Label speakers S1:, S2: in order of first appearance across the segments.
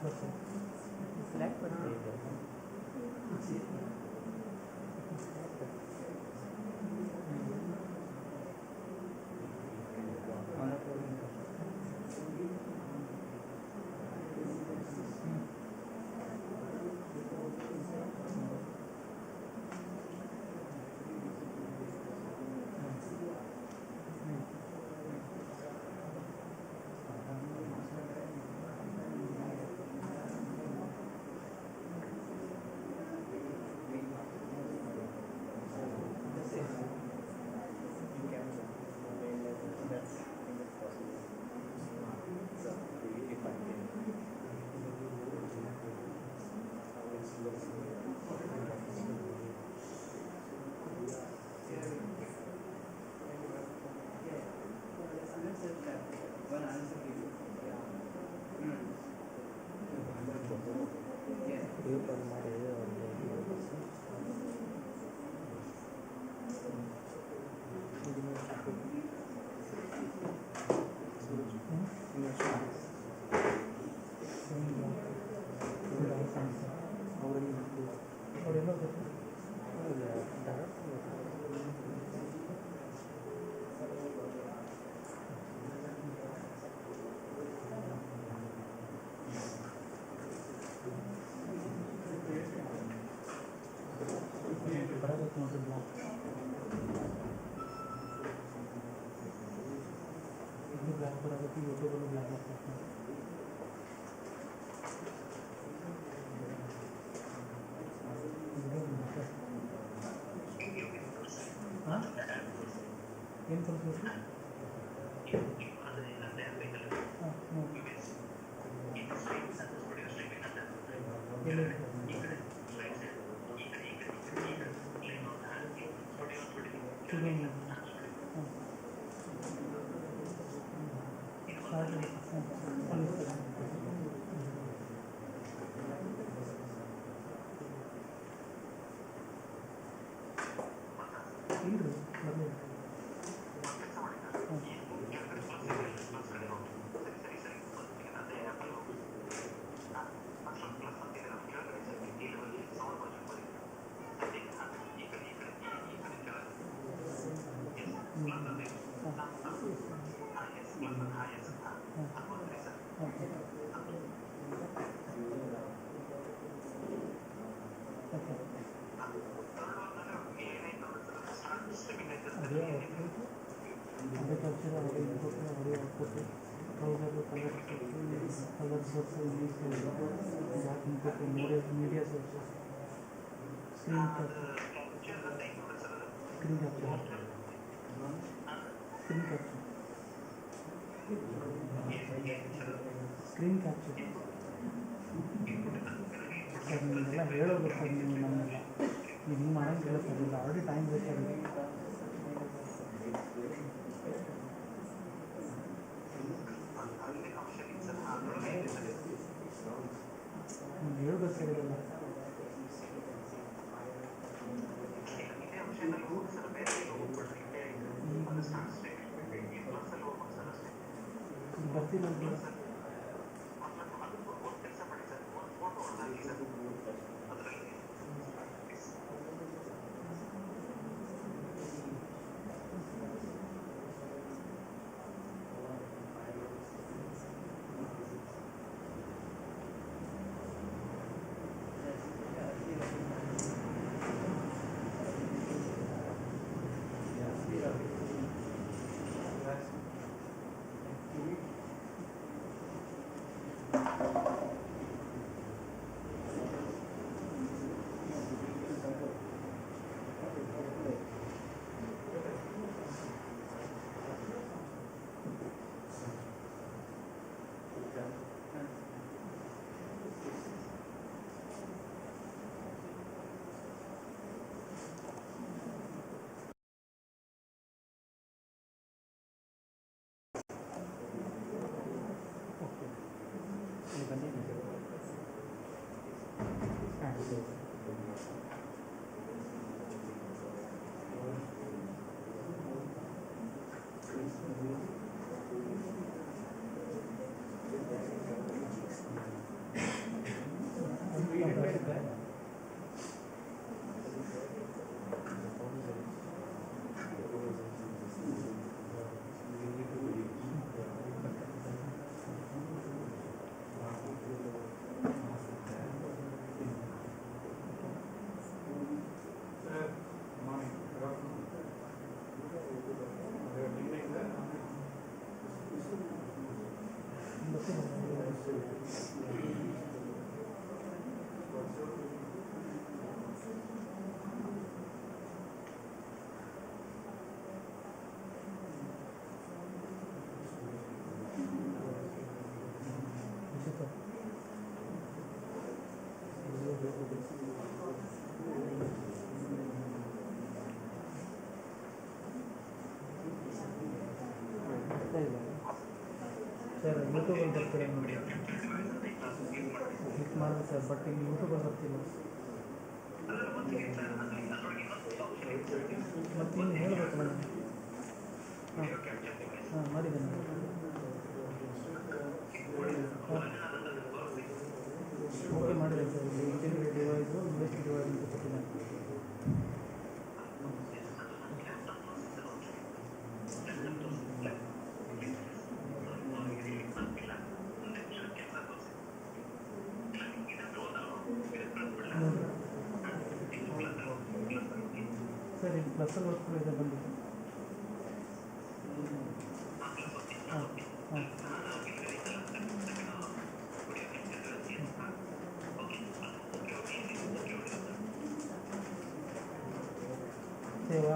S1: Select one.
S2: Screen capture. Sir, ನೀವೆಲ್ಲ ಹೇಳೋದು sir ನೀವು ನಮ್ಮೆಲ್ಲ ನೀವು ಹಿಂಗೆ ಮಾಡೋಂಗಿಲ್ಲ ಸರ್ ಇಲ್ಲ ಆಲ್ರೆಡಿ ಟೈಮ್ ವೇಸ್ಟ್ ಆಗಿದೆ. ನೀವು ಹೇಳ್ಬೇಕು ಸರ್ ಇದೆಲ್ಲ. ಬರ್ತಿಲ್ಲ ಸರ್ ಯೂಟ್ಯೂಬಲ್ಲಿ ಬರ್ತೀರಾ ನೋಡಿ ಕ್ಲಿಕ್ ಮಾಡಿದೆ ಸರ್ ಬಟ್ ಇಲ್ಲಿ ಯೂಟ್ಯೂಬಲ್ಲಿ ಬರ್ತಿಲ್ಲ ಮತ್ತು ಇನ್ನು ಹೇಳಬೇಕಲ್ಲ ನಾನು ಹಾಂ ಮಾಡಿದ್ದೇನೆ ಓಕೆ ಮಾಡಿದೆ ಸರ್ ಇಲ್ಲಿ ಇಂಟಿಗ್ರೇಟೆಡ್ ಡಿವೈಸು ಇಂಡಸ್ಟ್ರಿ ಡಿವೈಸ್ ಅಂತ ಕೊಟ್ಟಿದ್ದೇನೆ ಸರ್ ಇಲ್ಲಿ ಪ್ಲಸ್ಸಲ್ಲಿ ವರ್ಕ್ ಇದೆ ಬಂದಿದೆ ಹಾಂ ಹಾಂ ಸೇವಾ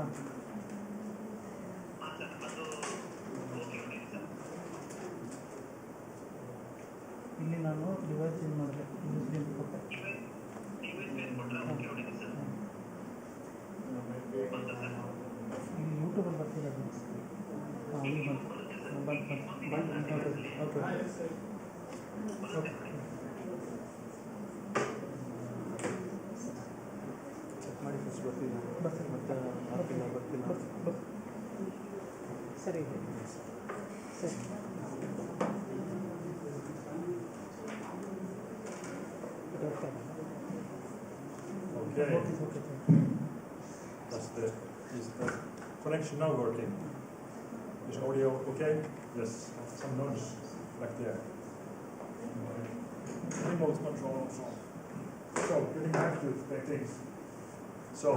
S2: ಇಲ್ಲಿ ನಾನು ಡಿವೈಸ್ ಚೇಂಜ್ ಮಾಡಿದೆ ಯೂಸ್ ಅಂತ ಕೊಟ್ಟೆ ಇಲ್ಲಿ ಯೂಟ್ಯೂಬಲ್ಲಿ ಬರ್ತಿಲ್ಲ ಅದು ಹಾಂ ಇಲ್ಲಿ ಬಂತು ಓಕೆ ಓಕೆ ಚೆಕ್ ಮಾಡಿ ಫಸ್ಟ್ ಬರ್ತಿಲ್ಲ ಮತ್ತೆ ಬರ್ತಿಲ್ಲ ಸರಿ ಸರಿ
S1: Okay. Is the connection now working? Is audio okay? Yes. Some noise back there. Remote control also. So getting back to things. So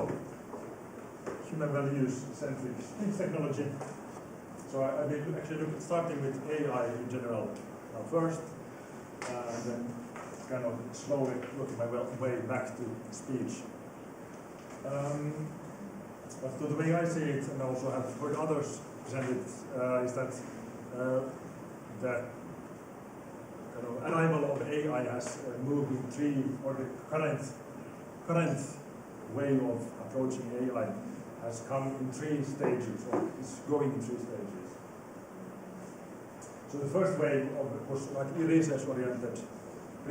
S1: human values centric technology. So I will actually look at starting with AI in general first, and then kind of slowly working my way back to speech. But the way I see it, and I also have heard others present it, is that the kind of arrival of AI has moved in three, or the current way of approaching AI has come in three stages, or is going in three stages. So the first wave was like research-oriented.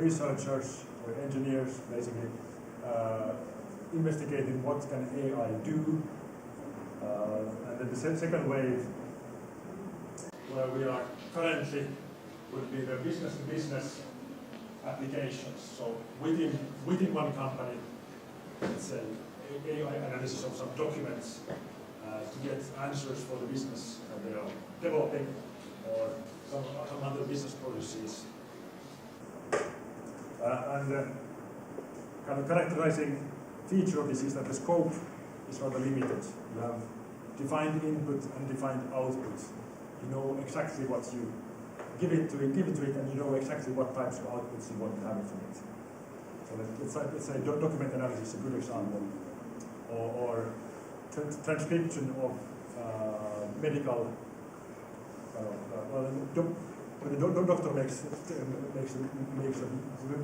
S1: Researchers or engineers basically investigating what can AI do, and then the second wave, where we are currently, would be the business-to-business applications. So within one company, let's say AI analysis of some documents to get answers for the business that they are developing, or some other business policies. And kind of characterizing feature of this is that the scope is rather limited. You have defined input and defined output. You know exactly what you give it to it, and you know exactly what types of outputs you want to have from it. So let's say document analysis is a good example, or transcription of medical. When the doctor makes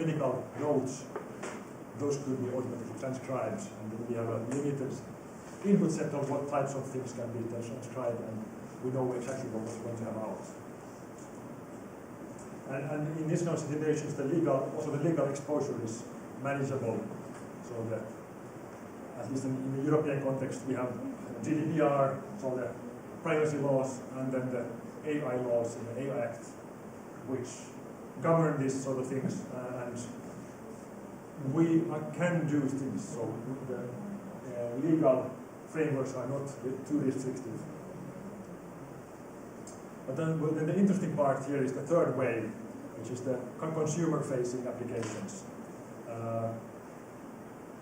S1: medical notes, those could be automatically transcribed, and then we have a limited input set of what types of things can be transcribed, and we know exactly what we're going to have out. And in this kind of situations, the legal exposure is manageable. So that, at least in the European context, we have GDPR, so the privacy laws, and then the AI laws in the AI Act, which govern these sort of things, and we can do things, so the legal frameworks are not too restrictive. But then the interesting part here is the third wave, which is the consumer-facing applications.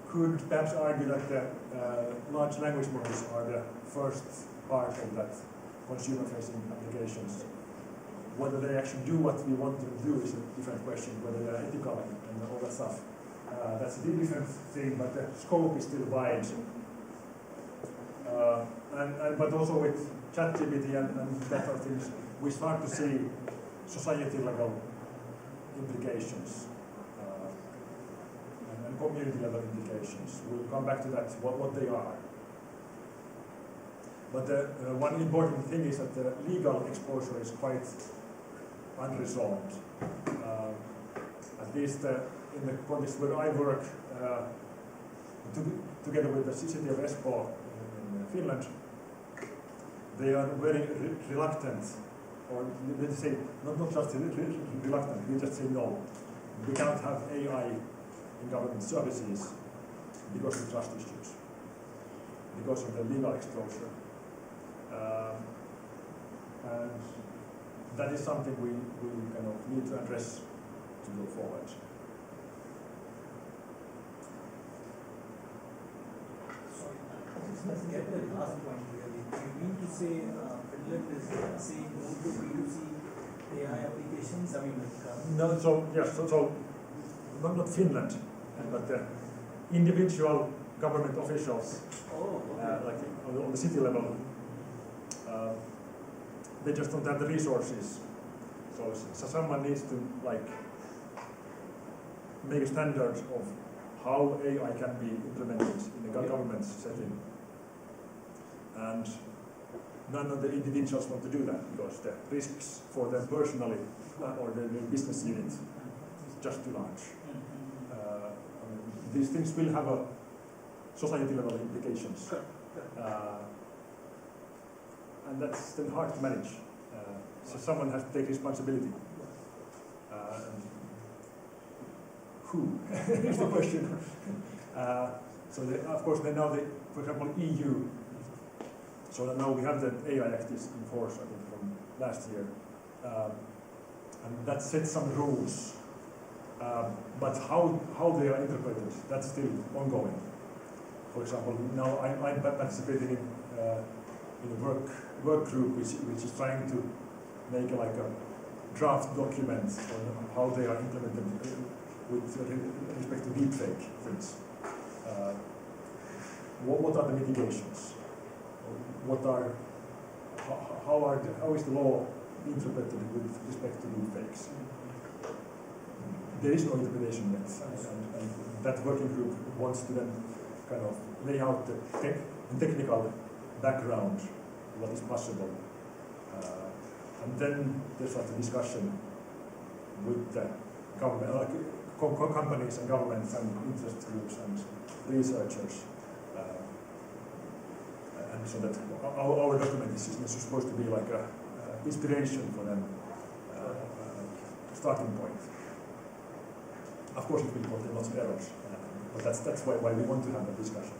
S1: Could perhaps argue that the large language models are the first part of that consumer-facing applications. Whether they actually do what we want them to do is a different question, whether they're ethical and all that stuff. That's a different thing, but the scope is still wide. But also with ChatGPT and better things, we start to see society-level implications and community-level implications. We'll come back to that, what they are. But one important thing is that the legal exposure is quite unresolved. At least in the context where I work, together with the city of Espoo in Finland, they are very reluctant, or they say, not just reluctant, they just say no. We cannot have AI in government services because of trust issues, because of the legal exposure. And that is something we kind of need to address to go forward.
S3: Let's get the last point really. You mean to say Finland is saying no to B2C AI applications? I mean,
S1: No, so yes, so not Finland, but individual government officials,
S3: oh, okay.
S1: like on the city level, they just don't have the resources. So someone needs to like make a standard of how AI can be implemented in the government setting. And none of the individuals want to do that because the risks for them personally or their business unit is just too large. I mean, these things will have a society level implications. And that's then hard to manage. So someone has to take responsibility. And who is the question. So of course now for example EU, so now we have the AI Act is in force, I think, from last year. And that sets some rules. But how they are interpreted, that's still ongoing. For example, now I'm participating in a work group which is trying to make like a draft document on how they are implemented with respect to deepfake things. What are the mitigations? How is the law interpreted with respect to deepfakes? There is no interpretation yet, and that working group wants to then kind of lay out the technical background, what is possible, and then there's like a discussion with the government, companies and governments and interest groups and researchers, and so that our document is supposed to be like a inspiration for them, starting point. Of course, it will contain lots of errors, but that's why we want to have a discussion.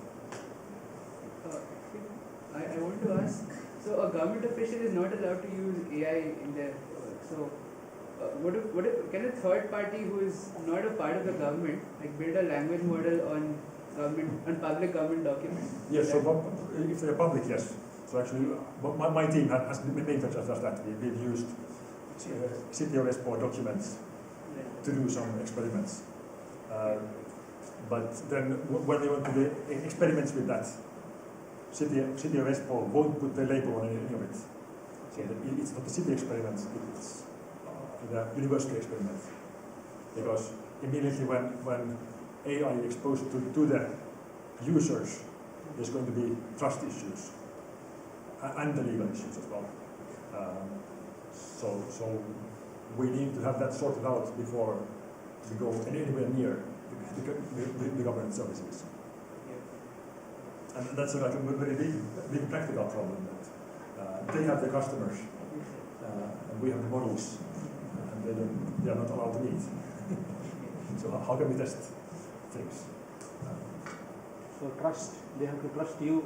S4: I want to ask, so a government official is not allowed to use AI in their work. So what if, can a third party who is not a part of the government like build a language model on public government documents?
S1: Yes, so if they're public, yes. So actually, my team has made just that. We've used City of Espoo documents to do some experiments. But then when they want to do experiments with that, City of Espoo won't put the label on any of it. So it's not a city experiment, it's the university experiment. Because immediately when AI is exposed to the users, there's going to be trust issues and the legal issues as well. So we need to have that sorted out before we go anywhere near the government services. And that's like a very big practical problem that they have the customers and we have the models and they are not allowed to meet. So how can we test things?
S2: So trust, they have to trust you.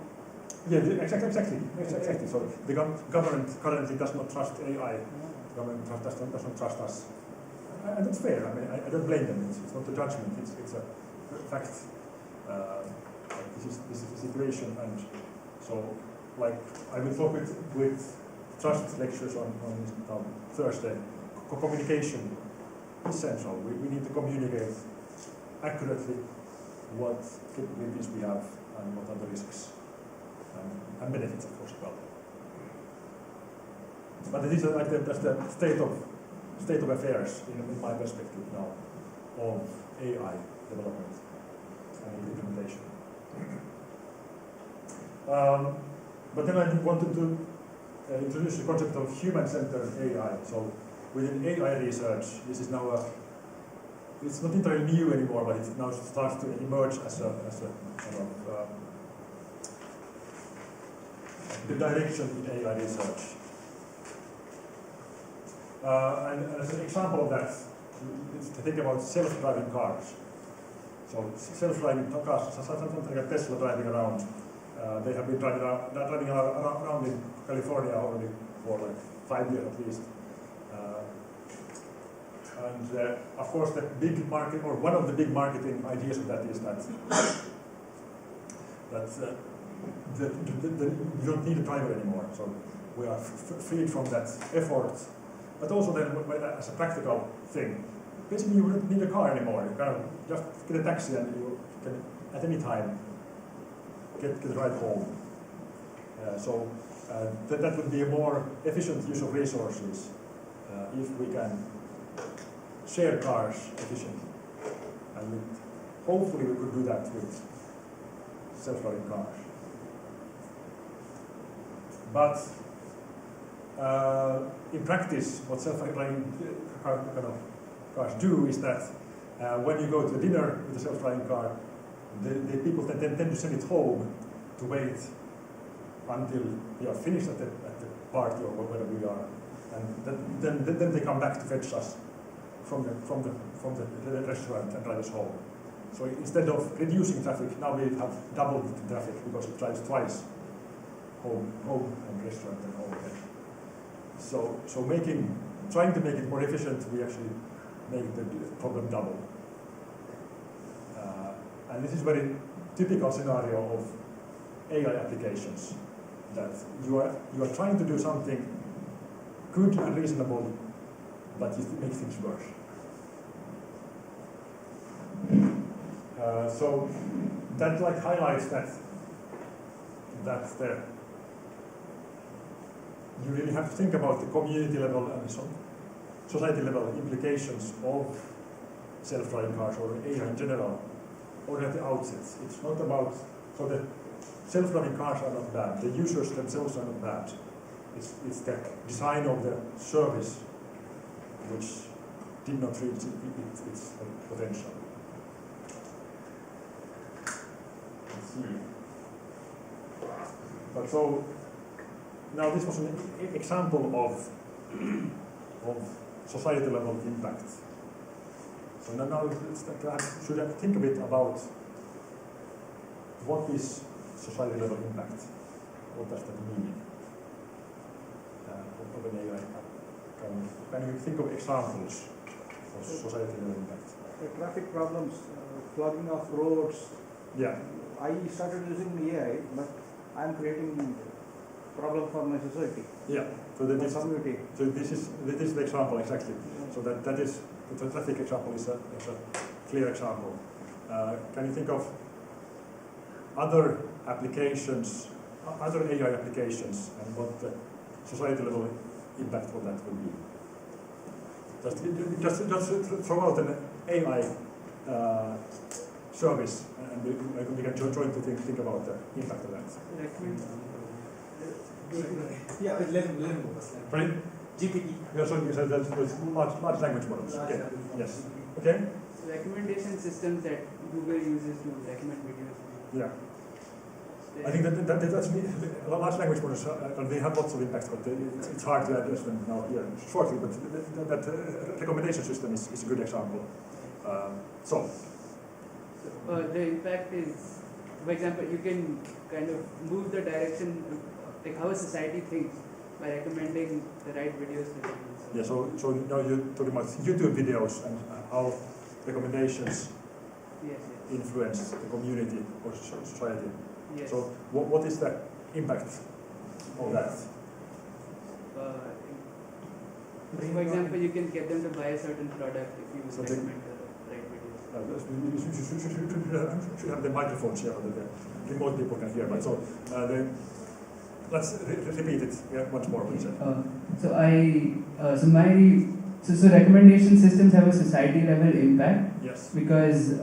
S1: Yeah, exactly. So the government currently does not trust AI. The government does not trust us. And that's fair. I mean, I don't blame them. It's not a judgment. It's a fact. This is the situation, and so like I will talk with trust lectures on Thursday. Communication is essential. We need to communicate accurately what capabilities we have and what are the risks and benefits, of course, as well. But it is like that's the state of affairs in my perspective now of AI development and implementation. But then I wanted to introduce the concept of human-centered AI. So within AI research, this is now it's not entirely new anymore, but it now starts to emerge as a kind of the direction in AI research. And as an example of that, it's to think about self-driving cars. So self-driving cars, something like a Tesla driving around. They have been driving around in California already for like 5 years at least. Of course, the big market, or one of the big marketing ideas of that is that you don't need a driver anymore. So we are freed from that effort. But also then, as a practical thing, basically you don't need a car anymore. You kind of just get a taxi and you can, at any time, get a ride home. That would be a more efficient use of resources if we can share cars efficiently. And hopefully we could do that with self-driving cars. But in practice, what self-driving cars do is that when you go to dinner with a self-driving car, the people tend to send it home to wait until we are finished at the party or wherever we are, and then they come back to fetch us from the restaurant and drive us home. So instead of reducing traffic, now we have doubled the traffic because it drives twice, home and restaurant and home again. So trying to make it more efficient, we actually make the problem double. And this is very typical scenario of AI applications, that you are trying to do something good and reasonable, but it makes things worse. So that like highlights that you really have to think about the community level and society level implications of self-driving cars or AI in general already at the outset. It's not about, so the self-driving cars are not bad, the users themselves are not bad. It's the design of the service which did not reach its potential. Let's see. But so now this was an example of society level impact. So now should I think a bit about what is society level impact? What does that mean? Of an AI? Can you think of examples of society level impact?
S2: Traffic problems, clogging of roads.
S1: Yeah.
S2: I started using AI, but I'm creating problem for my society.
S1: Yeah. So that is
S2: community.
S1: So this is the example exactly.
S2: Yeah. So
S1: that is the traffic example is a clear example. Can you think of other applications, other AI applications, and what the society level impact of that will be? Just throw out an AI service, and we can join to think about the impact of that.
S3: Yeah, let him go first.
S1: Right?
S3: GPT.
S1: Yeah, so you said that's large language models. Okay. Yes. Okay.
S4: Recommendation systems that Google uses to recommend videos.
S1: Yeah. I think that's large language models. They have lots of impacts, but it's hard to address them now here shortly. But that recommendation system is a good example.
S4: The impact is, for example, you can kind of move the direction, like how a society thinks, by recommending the right videos to them.
S1: Yeah. So now you're talking about YouTube videos and how recommendations influence the community or society.
S4: Yes.
S1: So what is the impact of that?
S4: For example, you can get them to buy a certain product if you recommend the right videos.
S1: You should have the microphones here so that the remote people can hear. But so let's repeat it once more, please.
S4: So recommendation systems have a society level impact.
S1: Yes.
S4: Because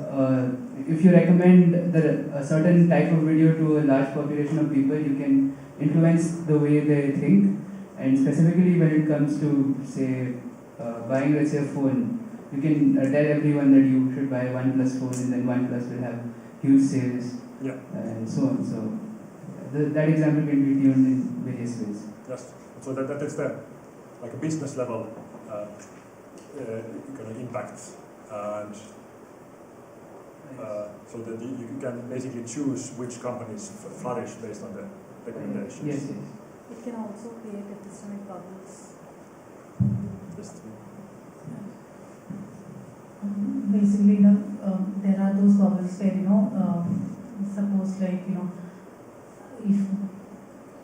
S4: if you recommend a certain type of video to a large population of people, you can influence the way they think, and specifically when it comes to, say, buying, let's say, a phone, you can tell everyone that you should buy a OnePlus phone, and then OnePlus will have huge sales,
S1: Yeah.
S4: and so on. So that example can be tuned in various ways.
S1: Yes. So that is the like a business level kind of impact, and so that you can basically choose which companies flourish based on the recommendations.
S4: Yes, yes.
S5: It can also create epistemic bubbles.
S1: Just
S5: Basically, there are those bubbles where, suppose if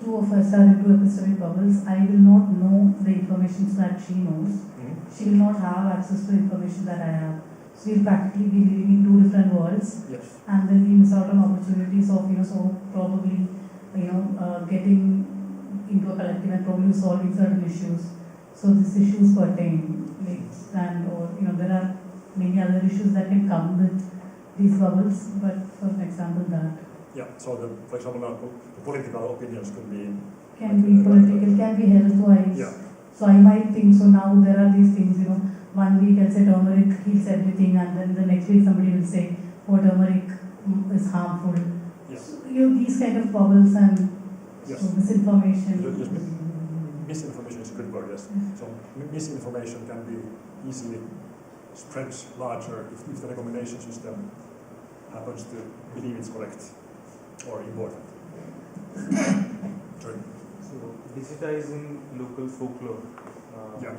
S5: two of us are into epistemic bubbles, I will not know the information that she knows. She will not have access to information that I have. So we'll practically be living in two different worlds.
S1: Yes.
S5: And then we miss out on opportunities of, so probably, getting into a collective and probably solving certain issues. So these issues pertain, there are many other issues that can come with these bubbles, but for example that.
S1: Yeah, so for example, the political opinions could be...
S5: Can be political, can be health-wise.
S1: Yeah.
S5: So I might think, so now there are these things, 1 week I'll say turmeric heals everything, and then the next week somebody will say, turmeric is harmful.
S1: Yes.
S5: So, these kind of bubbles and
S1: Yes.
S5: so misinformation.
S1: Yes, misinformation is a good word, yes. So misinformation can be easily spread larger if the recommendation system happens to believe it's correct or important. Sorry.
S6: So, digitizing local folklore.
S1: Yeah.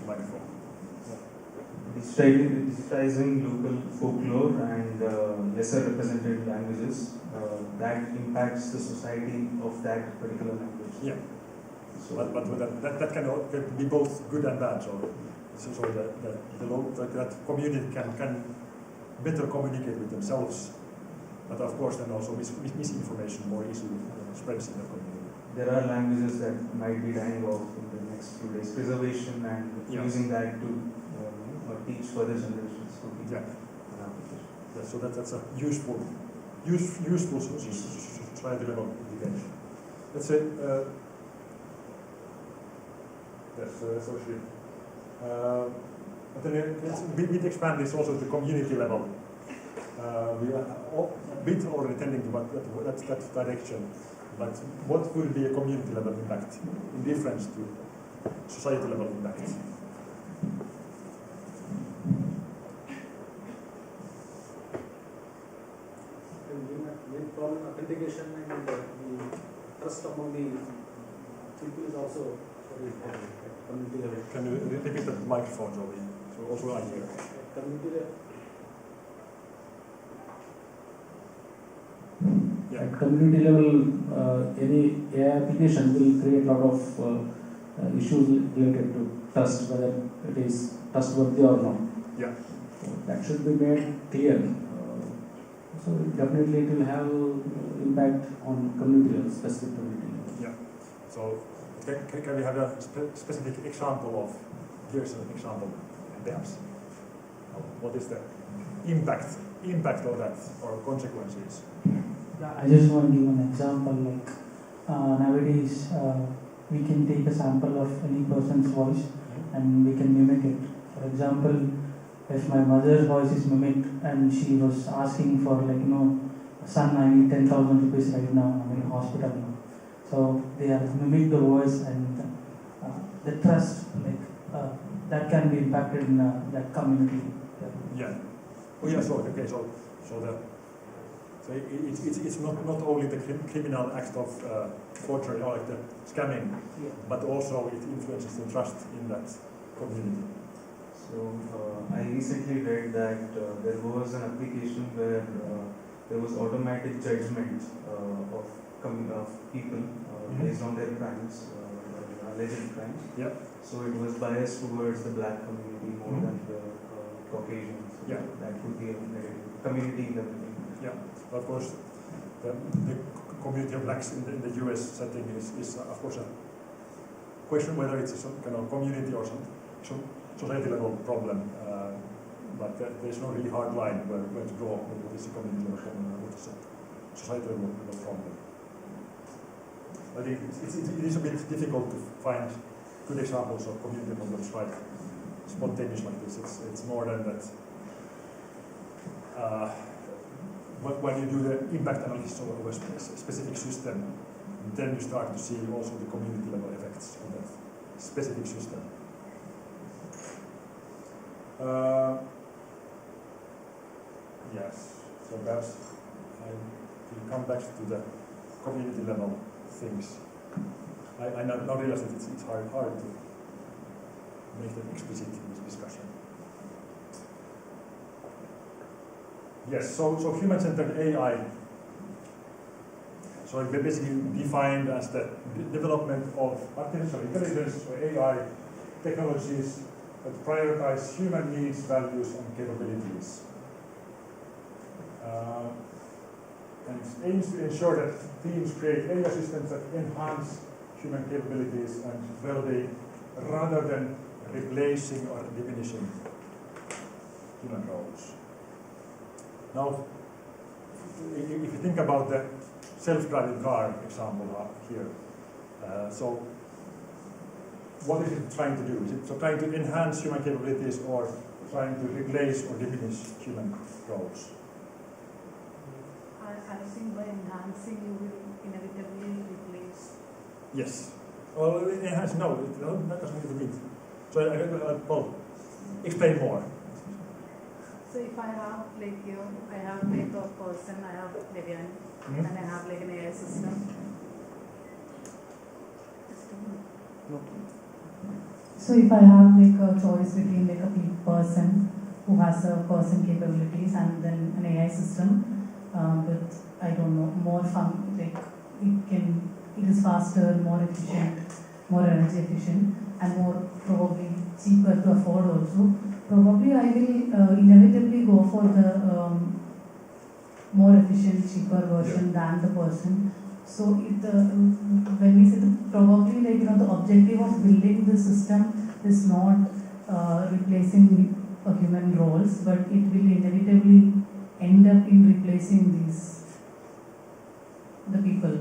S1: Microphone.
S6: Digitizing local folklore and lesser represented languages that impacts the society of that particular language.
S1: Yeah.
S6: So,
S1: But that can be both good and bad. So that community can better communicate with themselves, but of course then also misinformation more easily spreads in the community.
S6: there are languages that might be dying off in the next few days. Preservation and using that to teach further generations would be
S1: Yeah.
S6: an application.
S1: Yeah, so that's a useful society level education. Let's say that's associated. But then let's a bit expand this also to community level. We are a bit already tending to that direction, but what would be a community level impact in difference to society level impact?
S3: Main problem authentication and the trust among the people is also very important at community level.
S1: Can you repeat the microphone, Joey? So also I hear.
S3: At community level.
S1: Yeah.
S2: At community level, any AI application will create a lot of issues related to trust, whether it is trustworthy or not.
S1: Yeah.
S2: So that should be made clear. So definitely it will have impact on community level, specific community level.
S1: Yeah. So can we have a specific example of? Here's an example, perhaps. What is the impact of that or consequences?
S7: Yeah, I just want to give an example. Like nowadays, we can take a sample of any person's voice and we can mimic it. For example, if my mother's voice is mimicked and she was asking for son, I need 10,000 rupees right now. I'm in hospital now. So they have mimicked the voice and the trust that can be impacted in that community.
S1: Yeah. Oh yeah. So okay. So it's not only the criminal act of forgery or like the scamming, but also it influences the trust in that community.
S6: So I recently read that there was an application where there was automatic judgment of people based on their crimes, alleged crimes.
S1: Yeah.
S6: So it was biased towards the black community more than the Caucasians. So
S1: Yeah.
S6: that could be a community level.
S1: Yeah. Of course, the community of blacks in the US setting is of course a question whether it's some kind of community or some society level problem, but there's no really hard line where to draw what is a community level problem and what is a society level problem. I think it is a bit difficult to find good examples of community problems like spontaneous like this. It's more than that. When you do the impact analysis of a specific system, then you start to see also the community level effects of that specific system. Yes, so perhaps I will come back to the community level things. I now realize that it's hard to make that explicit in this discussion. Yes, so human-centered AI, so it's basically defined as the development of artificial intelligence or AI technologies that prioritize human needs, values, and capabilities. And it aims to ensure that teams create AI systems that enhance human capabilities and well-being rather than replacing or diminishing human roles. Now, if you think about the self-driving car example here, so what is it trying to do? Is it trying to enhance human capabilities or trying to replace or diminish human roles?
S5: I think by enhancing you will inevitably replace.
S1: Yes. Well, enhance, no, that doesn't need to mean. So, well, explain more.
S5: So if I have I have like a person, I have Debian, and I have like an AI system. So if I have like a choice between like a person who has a person capabilities and then an AI system with I don't know more fun, like it is faster, more efficient, more energy efficient, and more probably cheaper to afford also. Probably I will inevitably go for the more efficient, cheaper version than the person. So when we say probably the objective of building the system is not replacing human roles, but it will inevitably end up in replacing the people.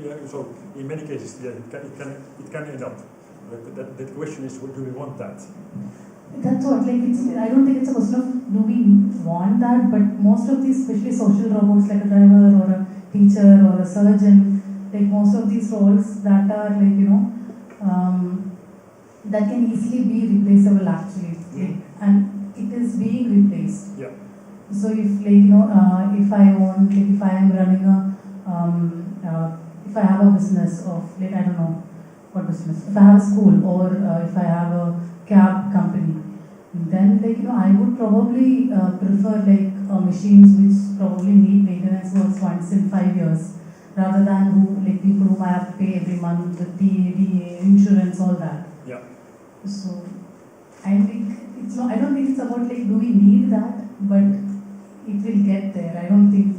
S1: Yeah, so in many cases, yeah, it can end up. But the question is, do we want that?
S5: That's what, I don't think it's a question of do we want that, but most of these, especially social robots like a driver or a teacher or a surgeon, most of these roles that are that can easily be replaceable actually, and it is being replaced.
S1: Yeah.
S5: So if if I own, if I am running if I have a business of I don't know what business, if I have a school or if I have a cab company, then I would probably prefer machines which probably need maintenance works once in 5 years, rather than people whom I have to pay every month with TAD, insurance, all that.
S1: Yeah.
S5: So I think it's not. I don't think it's about do we need that, but it will get there. I don't think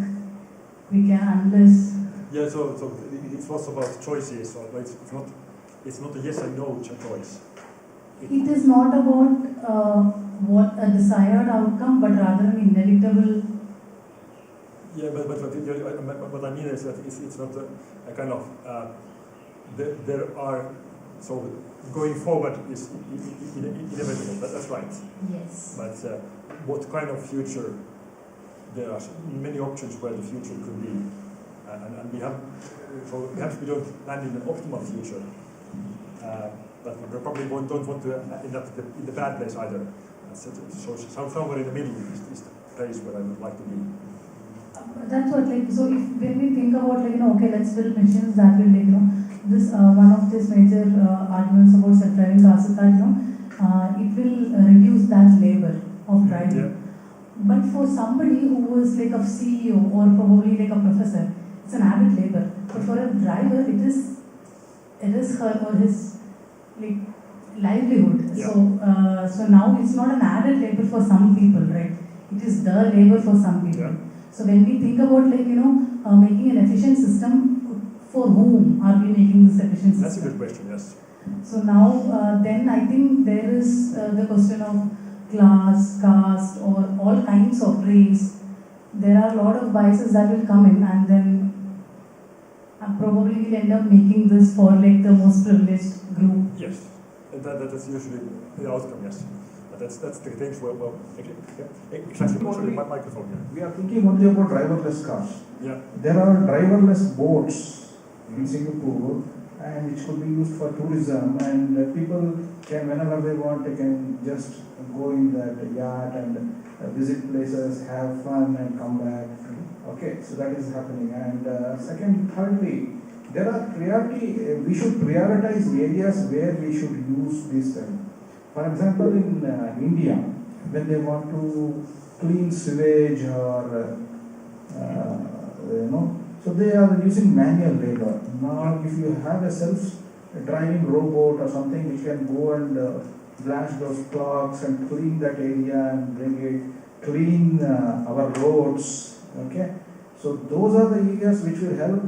S5: we can unless.
S1: Yeah. So it's also about choices. So it's not a yes and no choice.
S5: It is not about what a desired outcome, but rather an inevitable.
S1: Yeah, but what I mean is that it's not a kind of there are so going forward is inevitable. That's right.
S5: Yes.
S1: But what kind of future? There are many options where the future could be, and we have so perhaps we don't land in an optimal future. But we probably don't want to end up in the bad place either. So somewhere in the middle is the place where I would like to be.
S5: That's what so if when we think about okay, let's build machines that will this one of these major arguments about self-driving cars is that it will reduce that labor of driving.
S1: Yeah.
S5: But for somebody who is a CEO or probably a professor, it's an added labor. But for a driver, it is her or his livelihood.
S1: Yeah.
S5: So now it's not an added labor for some people, right? It is the labor for some people.
S1: Yeah.
S5: So when we think about making an efficient system, for whom are we making this efficient system?
S1: That's a good question. Yes.
S5: So now then I think there is the question of class, caste, or all kinds of race. There are a lot of biases that will come in, and then probably will end up making this for like the most privileged group.
S1: Yes, and that is usually the outcome. Yes, but that's the things. Well, exactly. Sorry, my microphone here.
S8: We are thinking only about driverless cars.
S1: Yeah.
S8: There are driverless boats in Singapore, and which could be used for tourism, and people can, whenever they want, they can just go in that yacht and visit places, have fun, and come back. Okay, so that is happening. And thirdly, there are we should prioritize areas where we should use this. For example, in India, when they want to clean sewage or so they are using manual labor. Now, if you have a self-driving robot or something which can go and blast those clogs and clean that area and bring it, clean our roads, okay? So those are the areas which will help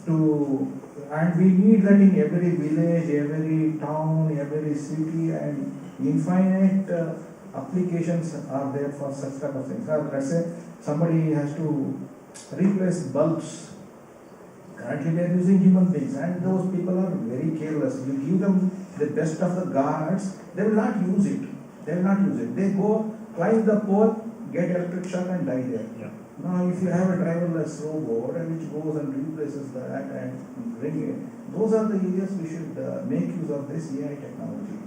S8: to, and we need that in every village, every town, every city, and infinite applications are there for such type of things. Let's say somebody has to replace bulbs. Currently they are using human beings, and those people are very careless. You give them the best of the guards, they will not use it. They will not use it. They go, climb the pole, get electric shock and die there.
S1: Yeah.
S8: Now if you have a driverless robot which goes and replaces that and bring it, those are the areas we should make use of this AI technology.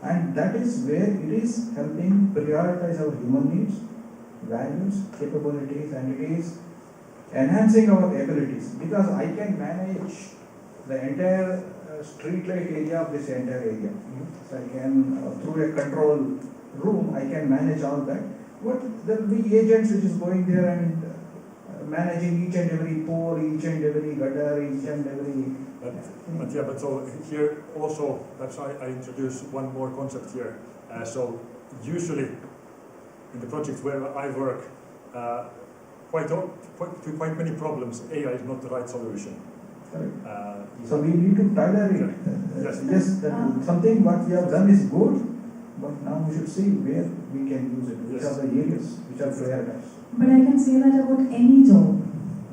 S8: And that is where it is helping prioritize our human needs, values, capabilities, and it is enhancing our abilities, because I can manage the entire street light area of this entire area. So I can, through a control room, I can manage all that. But there will be agents which is going there and managing each and every pole, each and every gutter, each and every...
S1: But so here also, that's why I introduce one more concept here. So usually in the projects where I work, to quite many problems, AI is not the right solution.
S8: So we need to tailor it. Yes, something what we have done is good, but now we should see where we can use it, which are the areas which are prioritized.
S5: But I can say that about any job.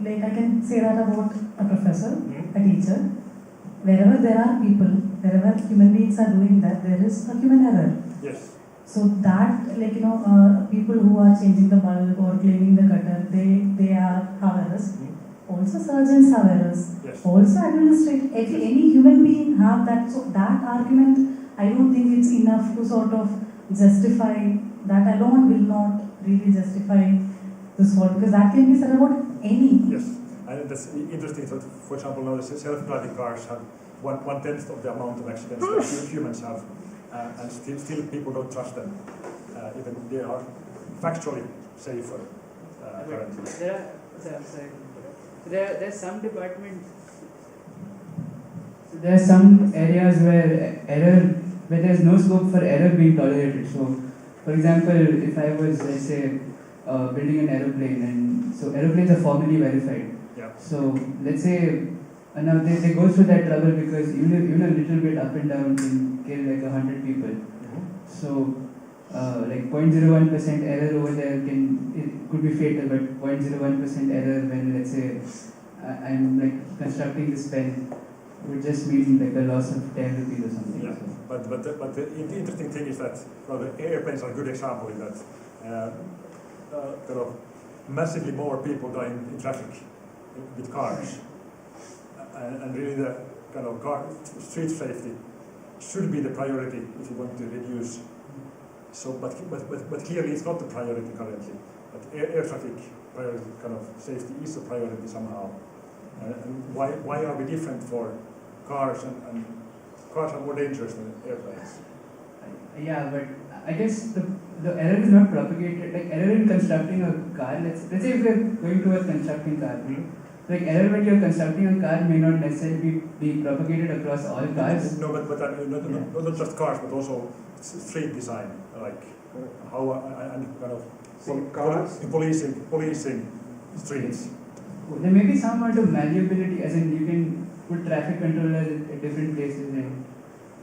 S5: Like I can say that about a professor, a teacher. Wherever there are people, wherever human beings are doing that, there is a human error.
S1: Yes.
S5: So that, people who are changing the bulb or cleaning the gutter, they have errors. Also surgeons have errors.
S1: Yes.
S5: Also administrators, any human being have that. So that argument, I don't think it's enough to sort of justify, that alone will not really justify this fault, because that can be said about any.
S1: Yes, and that's interesting that, for example, now the self-driving cars have one-tenth of the amount of accidents that humans have, and still people don't trust them, even they are factually safer currently.
S4: There are some departments. So there are some areas where there is no scope for error being tolerated. So, for example, if I was, let's say, building an aeroplane, and so aeroplanes are formally verified.
S1: Yeah.
S4: So let's say now they go through that trouble because even a little bit up and down can kill like 100 people. So like 0.01% error over there it could be fatal, but 0.01% error when, let's say, I'm like constructing this pen would just mean like a loss of 10 rupees or something.
S1: Yeah.
S4: So.
S1: But the interesting thing is that the airplanes are a good example in that kind of massively more people die in traffic with cars, and really the kind of street safety should be the priority if you want to reduce. So, but clearly it's not the priority currently. But air traffic priority, kind of safety is a priority somehow. And why are we different for cars and cars are more dangerous than airplanes?
S4: Yeah, but I guess the error is not propagated. Like error in constructing a car. Let's say if we're going towards constructing car. Like error when you're constructing a car may not necessarily be propagated across all cars.
S1: No, but I mean, not just cars, but also street design, like how and kind of policing streets.
S4: There may be some amount of malleability, as in you can put traffic controllers at different places, and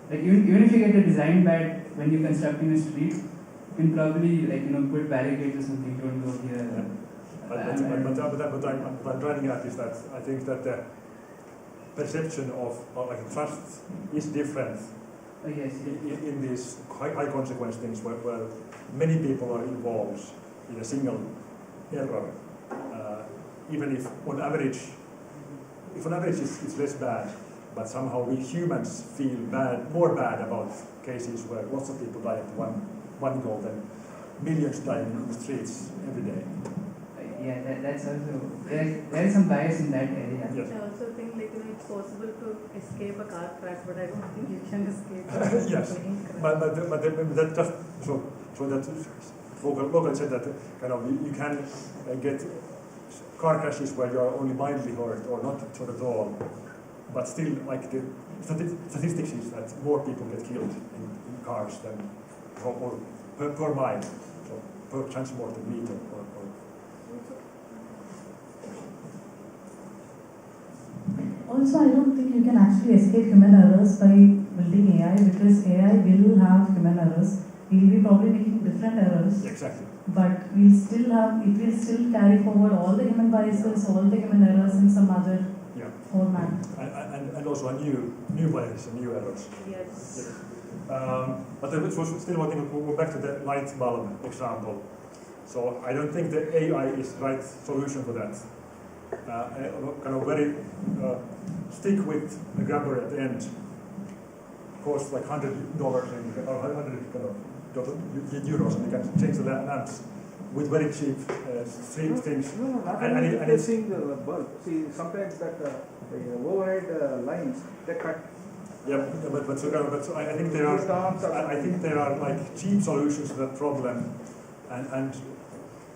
S4: like even if you get a design bad when you're constructing a street, you can probably put barricades or something. Don't go here.
S1: But what I'm driving at is that I think that perception of like trust is different
S4: Yes.
S1: in these high consequence things where many people are involved in a single error, even if on average it's less bad, but somehow we humans feel more bad about cases where lots of people die at one go than millions dying in the streets every day.
S4: Yeah, that's also, there is some bias in that area.
S1: Yes.
S5: I also think it's possible to escape a car crash, but I don't think you can escape a
S1: Yes,
S5: plane crash.
S1: but that just so that local said that kind of you can get car crashes where you are only mildly hurt or not hurt at all, but still like the statistics is that more people get killed in cars than or per mile, so per transported meter or
S5: Also, I don't think you can actually escape human errors by building AI, because AI will have human errors. We'll be probably making different errors,
S1: exactly.
S5: but it will still carry forward all the human biases, all the human errors in some other format.
S1: And also a new bias and new errors.
S5: Yes.
S1: But I still wanting to go back to the light bulb example. So I don't think the AI is the right solution for that. Kind of very stick with the grabber at the end. Costs like $100 and or $100 euros, and you can change the lamps with very cheap things.
S8: No, not
S1: And
S8: only
S1: it- and
S8: replacing the bulb. See, sometimes that the overhead lines, they cut.
S1: Yeah, but I think there are like cheap solutions to that problem,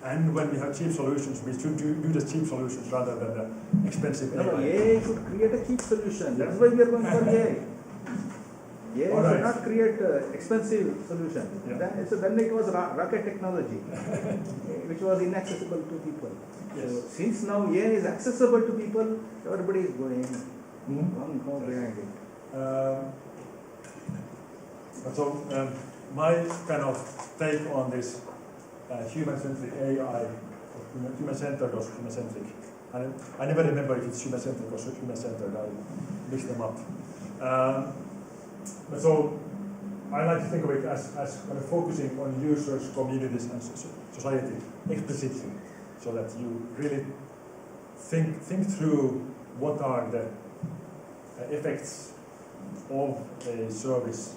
S1: and when we have cheap solutions, we should do the cheap solutions rather than the expensive AI.
S8: No, AI should create a cheap solution. That's why we are going for AI. AI
S1: All right.
S8: should not create expensive solution.
S1: Yeah.
S8: So then it was rocket technology, which was inaccessible to people.
S1: Yes.
S8: So since now AI is accessible to people, everybody is going
S1: Mhm.
S8: go behind it.
S1: My kind of take on this human-centric AI, human-centered or human-centric, and I never remember if it's human-centric or human-centered. I mix them up. But so I like to think of it as kind of focusing on users, communities, and society explicitly, so that you really think through what are the effects of a service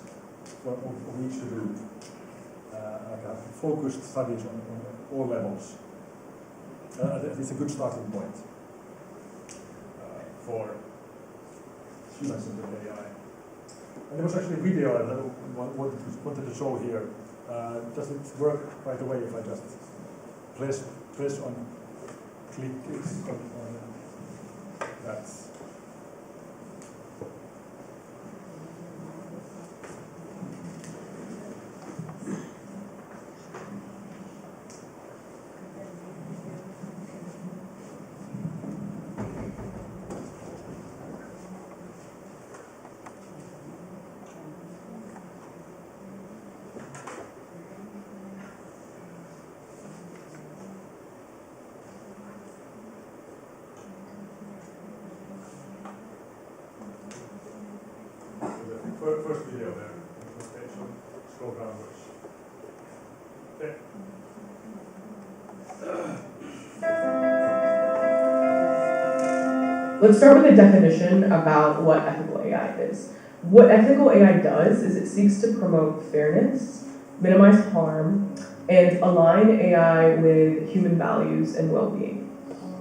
S1: of each group. Like a focused studies on all levels. It's a good starting point for human-centered AI. And there was actually a video that I wanted to show here. Does it work right away if I just press on click on that? First video there, presentation, scroll downwards. Okay.
S9: Let's start with a definition about what ethical AI is. What ethical AI does is it seeks to promote fairness, minimize harm, and align AI with human values and well-being.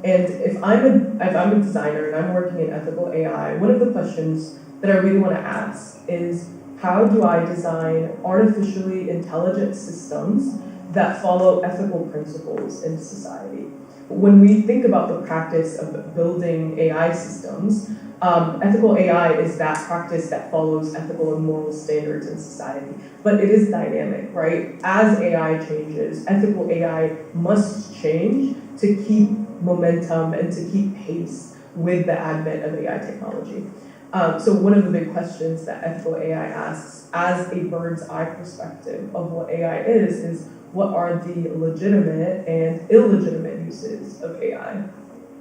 S9: And if I'm a designer and I'm working in ethical AI, one of the questions that I really want to ask is, how do I design artificially intelligent systems that follow ethical principles in society? When we think about the practice of building AI systems, ethical AI is that practice that follows ethical and moral standards in society. But it is dynamic, right? As AI changes, ethical AI must change to keep momentum and to keep pace with the advent of AI technology. So one of the big questions that ethical AI asks, as a bird's eye perspective of what AI is what are the legitimate and illegitimate uses of AI?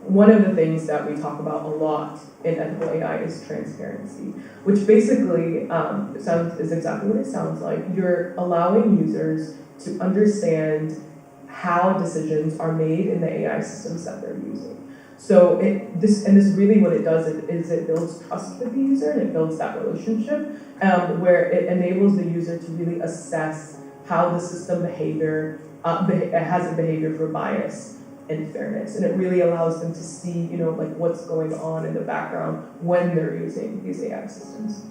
S9: one of the things that we talk about a lot in ethical AI is transparency, which basically is exactly what it sounds like. You're allowing users to understand how decisions are made in the AI systems that they're using. So this really what it does is it builds trust with the user, and it builds that relationship where it enables the user to really assess how the system behavior has a behavior for bias and fairness, and it really allows them to see, like what's going on in the background when they're using these AI systems.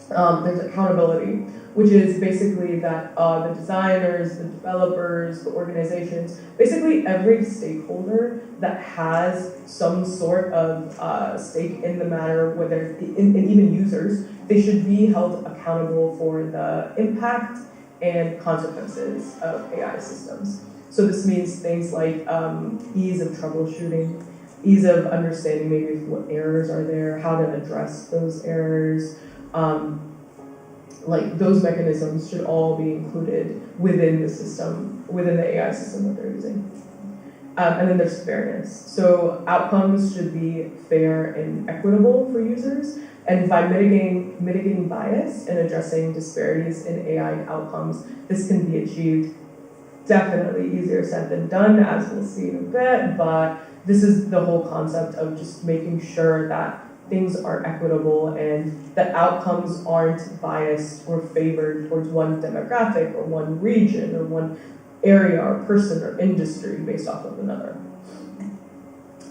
S9: There's accountability, which is basically that the designers, the developers, the organizations, basically every stakeholder that has some sort of stake in the matter, whether and even users, they should be held accountable for the impact and consequences of AI systems. So this means things like ease of troubleshooting, ease of understanding maybe what errors are there, how to address those errors. Like those mechanisms should all be included within the system, within the AI system that they're using. And then there's fairness. So outcomes should be fair and equitable for users. And by mitigating bias and addressing disparities in AI outcomes, this can be achieved. Definitely easier said than done, as we'll see in a bit, but this is the whole concept of just making sure that things are equitable and that outcomes aren't biased or favored towards one demographic or one region or one area or person or industry based off of another.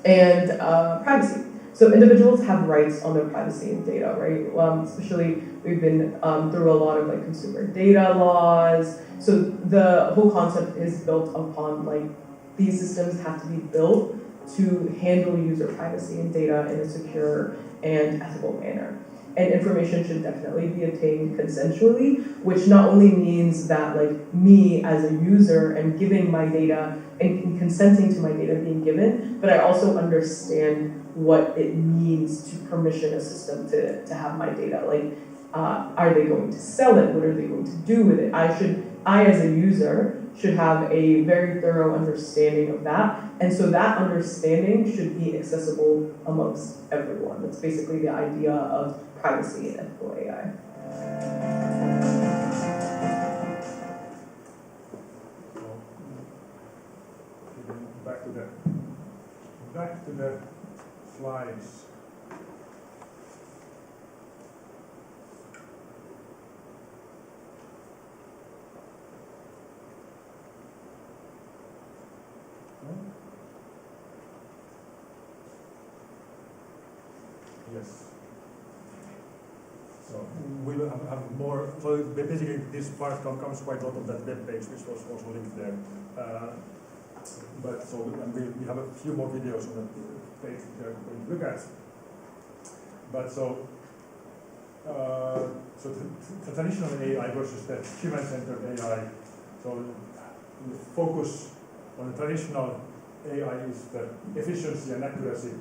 S9: And privacy. So individuals have rights on their privacy and data, right? Especially we've been through a lot of like consumer data laws. So the whole concept is built upon like these systems have to be built to handle user privacy and data in a secure and ethical manner. And information should definitely be obtained consensually, which not only means that like me as a user am giving my data and consenting to my data being given, but I also understand what it means to permission a system to have my data. Like, are they going to sell it? What are they going to do with it? I as a user should have a very thorough understanding of that. And so that understanding should be accessible amongst everyone. That's basically the idea of privacy in ethical AI.
S1: Back to the slides. Yes. So we will have more. So basically, this part comes quite a lot of that web page, which was also linked there. But so we have a few more videos on the page there to look at. But so the traditional AI versus the human-centered AI. So the focus on the traditional AI is the efficiency and accuracy,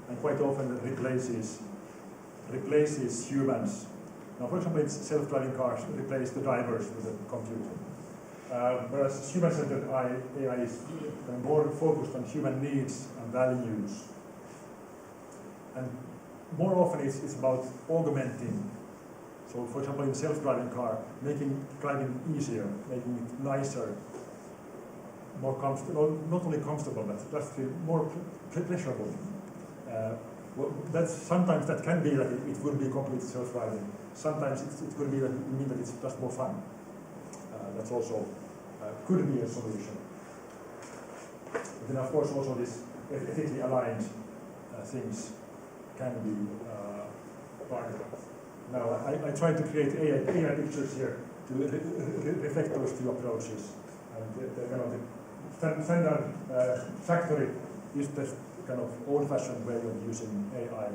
S1: and quite often it replaces humans. Now, for example, it's self-driving cars replace the drivers with the computer. Whereas human-centered AI is more focused on human needs and values. And more often it's about augmenting. So, for example, in self-driving car, making driving easier, making it nicer, more comfortable, not only comfortable, but just more pleasurable. Sometimes that can be that it will be complete self-driving. Sometimes it could be that it mean that it's just more fun. That's also could be a solution. But then, of course, also this ethically aligned things can be part of it. Now, I tried to create AI pictures here to reflect those two approaches. And the standard factory is the kind of old-fashioned way of using AI.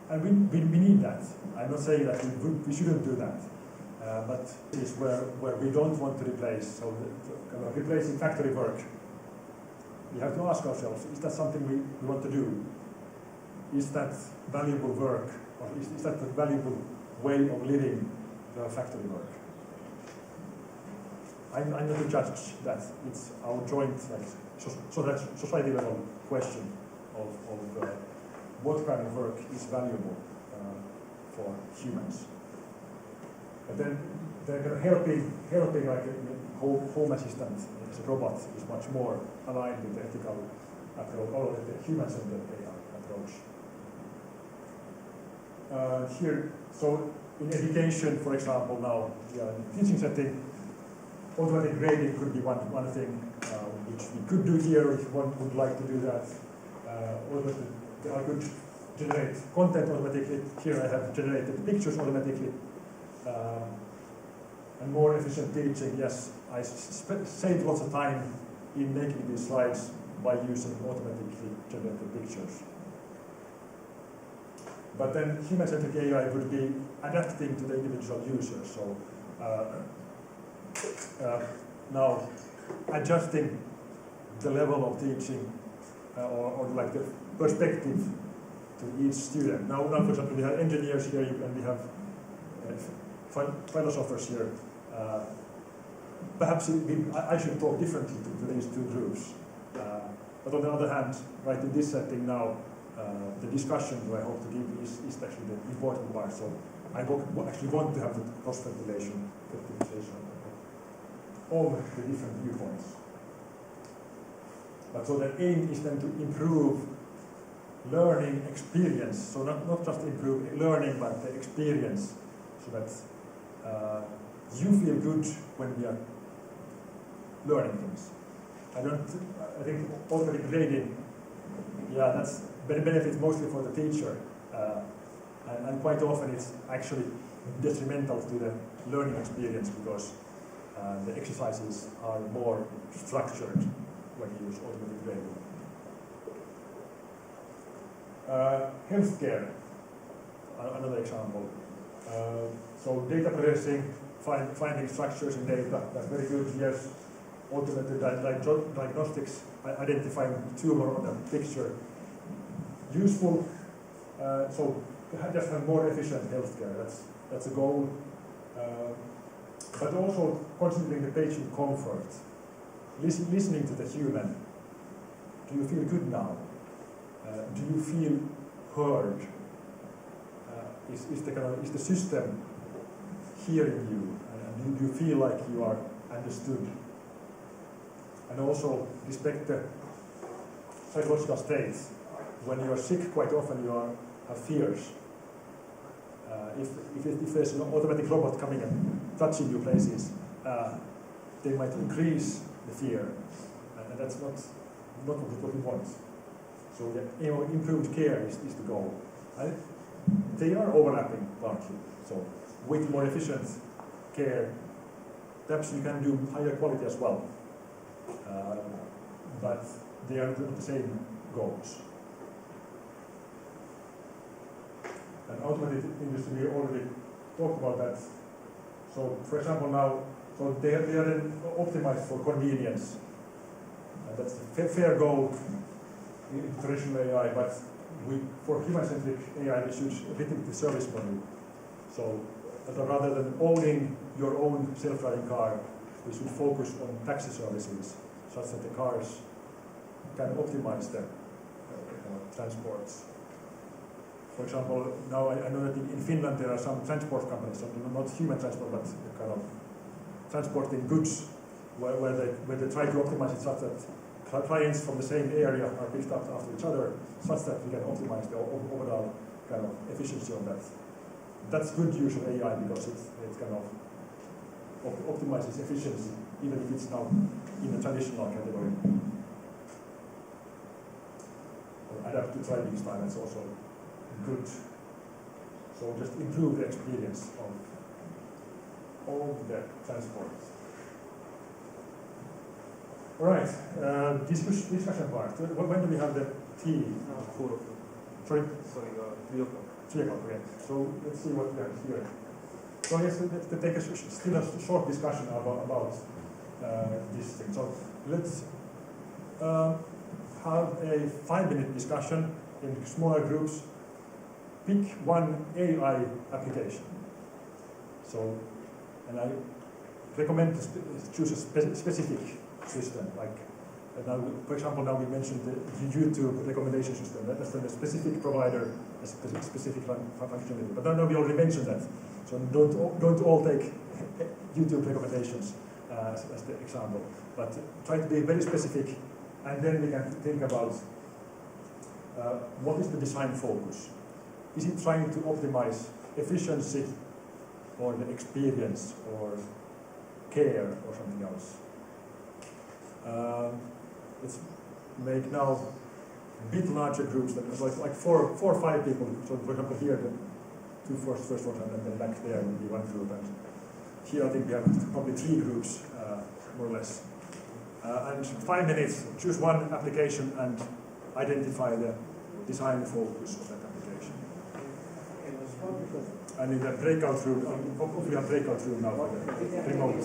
S1: And we need that. I'm not saying that we shouldn't do that. But this is where we don't want to replace. So kind of replacing factory work. We have to ask ourselves, is that something we want to do? Is that valuable work? Or is that a valuable way of living the factory work? I'm not to judge that. It's our joint society level question of what kind of work is valuable for humans. But then they're kind of helping like a home assistant as a robot is much more aligned with the ethical approach, or the human-centered AI approach. Here, so in education, for example, now, in a teaching setting, automatic grading could be one thing which we could do here if one would like to do that. I could generate content automatically. Here I have generated pictures automatically. And more efficient teaching, yes, I saved lots of time in making these slides by using automatically generated pictures. But then human-centric AI would be adapting to the individual user. So now adjusting the level of teaching or like the perspective to each student. Now for example, we have engineers here and we have philosophers here. Perhaps I should talk differently to these two groups. But on the other hand, right in this setting now, the discussion that I hope to give is actually the important part. So I actually want to have the cross-fertilization of the different viewpoints. But so the aim is then to improve learning experience. So not just improve learning, but the experience, so that you feel good when we are learning things. I think automatic grading, yeah, that's benefits mostly for the teacher, and quite often it's actually detrimental to the learning experience because the exercises are more structured when you use automatic grading. Healthcare, another example. So data processing, finding structures in data, that's very good. Yes, automated diagnostics, identifying tumor on a picture, useful. So just have more efficient healthcare. That's a goal. But also considering the patient comfort, listening to the human. Do you feel good now? Do you feel heard? Is the system hearing you? And do you feel like you are understood? And also respect the psychological states. When you are sick, quite often you have fears. If there's an automatic robot coming and touching you places, they might increase the fear, and that's not what we want. So improved care is the goal. They are overlapping partly. So with more efficient care, perhaps you can do higher quality as well. But they are not the same goals. And automated industry, we already talked about that. So for example now, so they are then optimized for convenience. And that's a fair goal in traditional AI, but for human-centric AI, we should rethink the service model. So rather than owning your own self-driving car, we should focus on taxi services, such that the cars can optimize the transports. For example, now I know that in Finland there are some transport companies, so not human transport, but kind of transporting goods, where they try to optimize it such that clients from the same area are picked up after each other, such that we can optimize the overall kind of efficiency of that. That's good use of AI because it kind of optimizes efficiency, even if it's now in the traditional category. Or adapt to driving style, that's also good. So just improve the experience of all the transport. All right, discussion part. When do we have the tea?
S6: 4 o'clock.
S1: Sorry?
S6: Sorry, 3 o'clock.
S1: 3 o'clock, okay. So let's see what we have here. So yes, let's take still a short discussion about this thing. So let's have a 5-minute discussion in smaller groups. Pick one AI application. So, and I recommend to choose a specific system, like Now, for example, now we mentioned the YouTube recommendation system. That's a specific provider, a specific functionality. But now we already mentioned that. So don't all take YouTube recommendations as the example. But try to be very specific, and then we can think about what is the design focus. Is it trying to optimize efficiency, or the experience, or care, or something else? Let's make now a bit larger groups, like four or five people. So, for example, here the two first ones, and then back there will be one group. And here I think we have probably 3 groups, more or less. And 5 minutes, choose one application and identify the design focus of that application. And in the breakout room, hopefully we have breakout room now for the remote.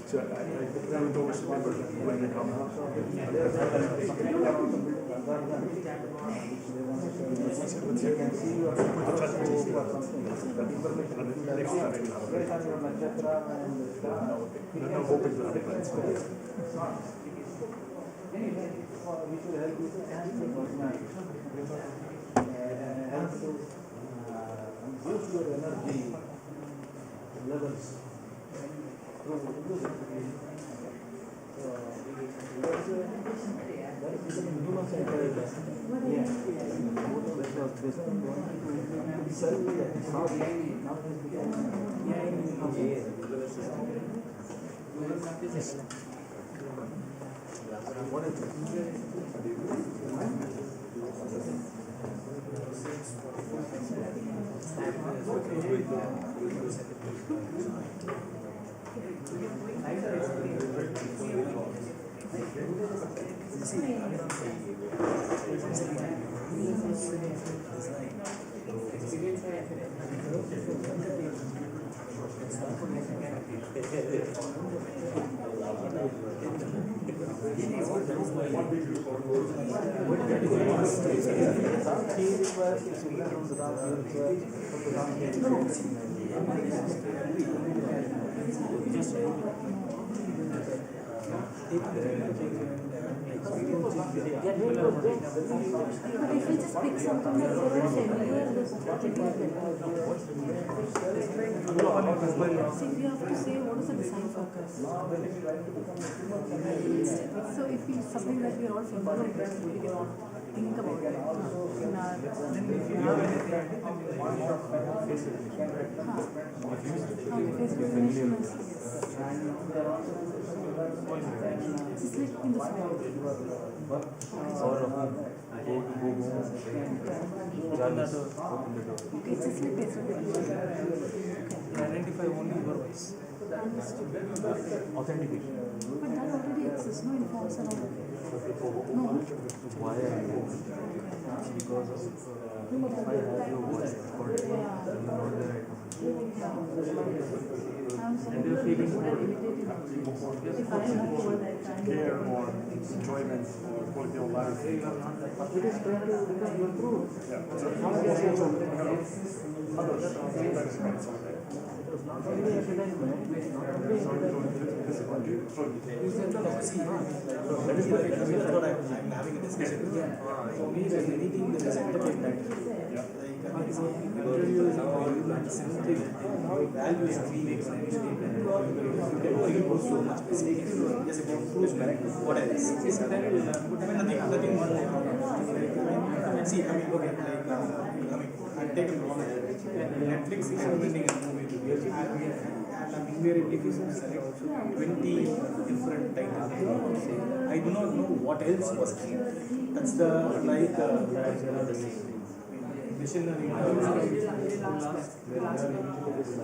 S1: So I don't always remember when they come. You can see your boost your energy levels.
S5: But if we just pick something that's very familiar, there's nothing like that. See, we have to say what is the design focus. So if we something that we are all familiar with, we can think about it in our Facebook definition is just like in the small. Okay, it's just like Facebook.
S7: Identify only your voice. Authentication.
S5: But that already exists, no informs and all. No.
S7: Why are you? Because of if I have your voice recorded, you know the right
S5: I'm saying you're feeling irritated. If I have to work
S1: Care or enjoyment or quality of life.
S7: it is trying to become your proof.
S1: Yeah.
S7: Not only advertisement, that's what I'm having a discussion. For me, there's anything that is entertainment. Interviews are simply values feelings and you go so much basically. Just what else? Nothing more. See, I mean, okay, I'm taking wrong. Netflix is recommending a movie to me, and if you select 20 different titles, I do not know what else was there. That's the missionary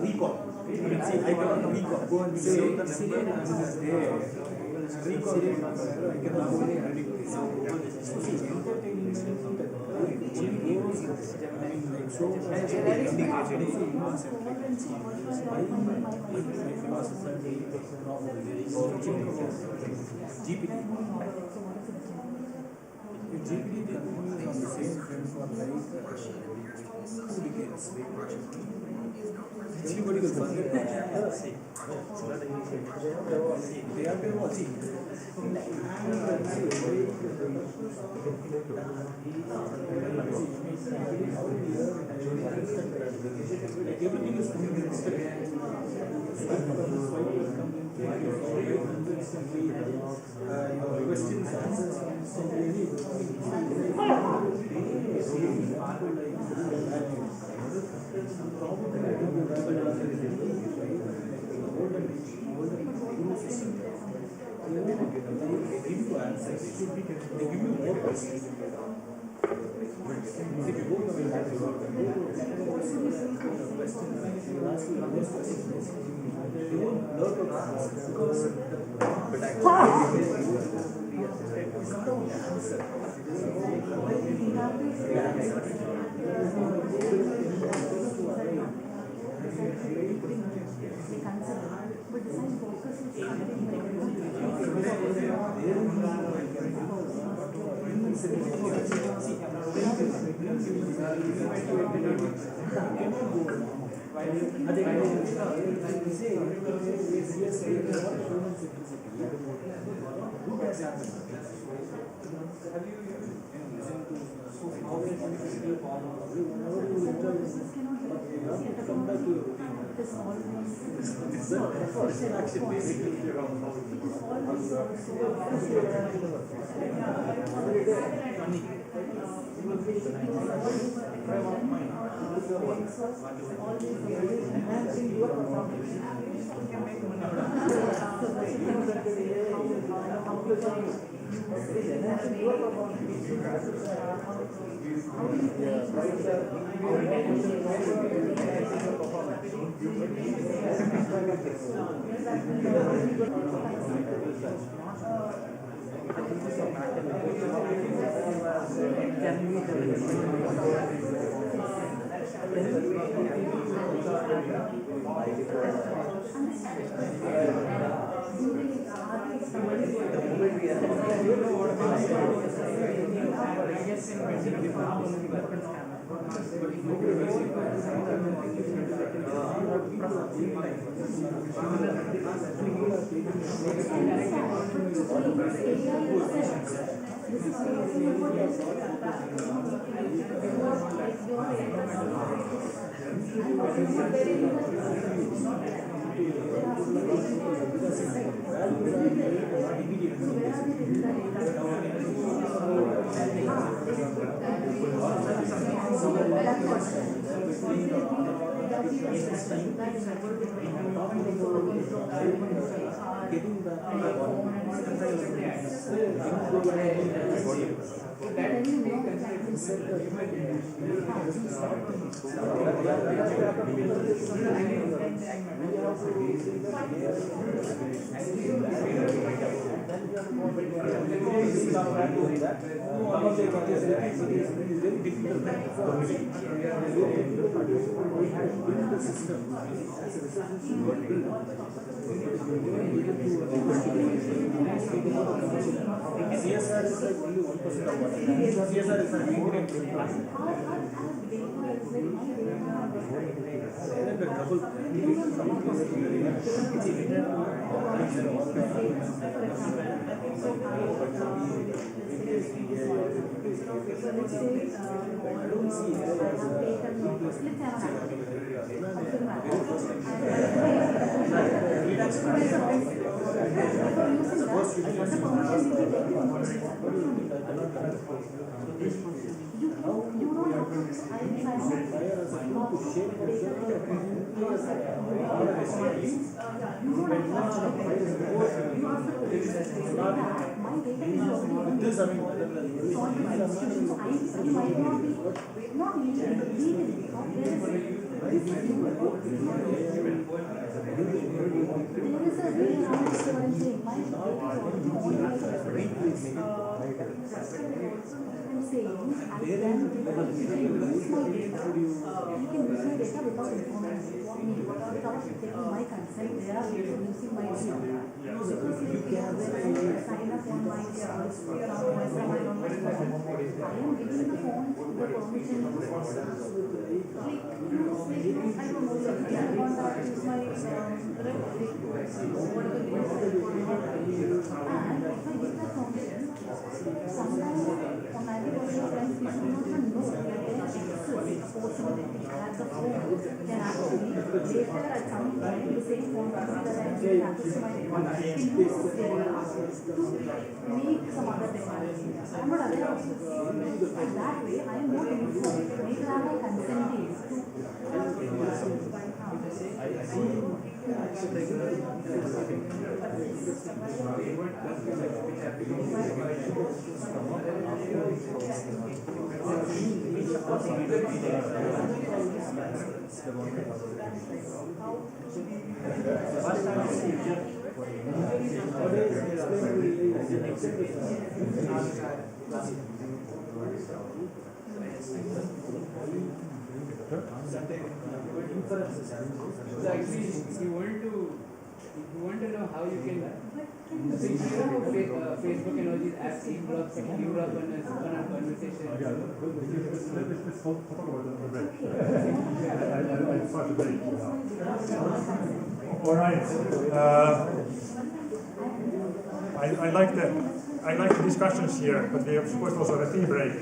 S7: recall. See, I cannot recall. Go and say the number that is there.
S3: Anybody will forget that. They have been watching. Everything is your questions, answers,
S4: So actually, you want to know how you can. So you know Facebook and all these apps eavesdrop on a conversation.
S1: Let's talk about the break. I start the break now. All right. I like the discussions here, but we are supposed to also have a tea break.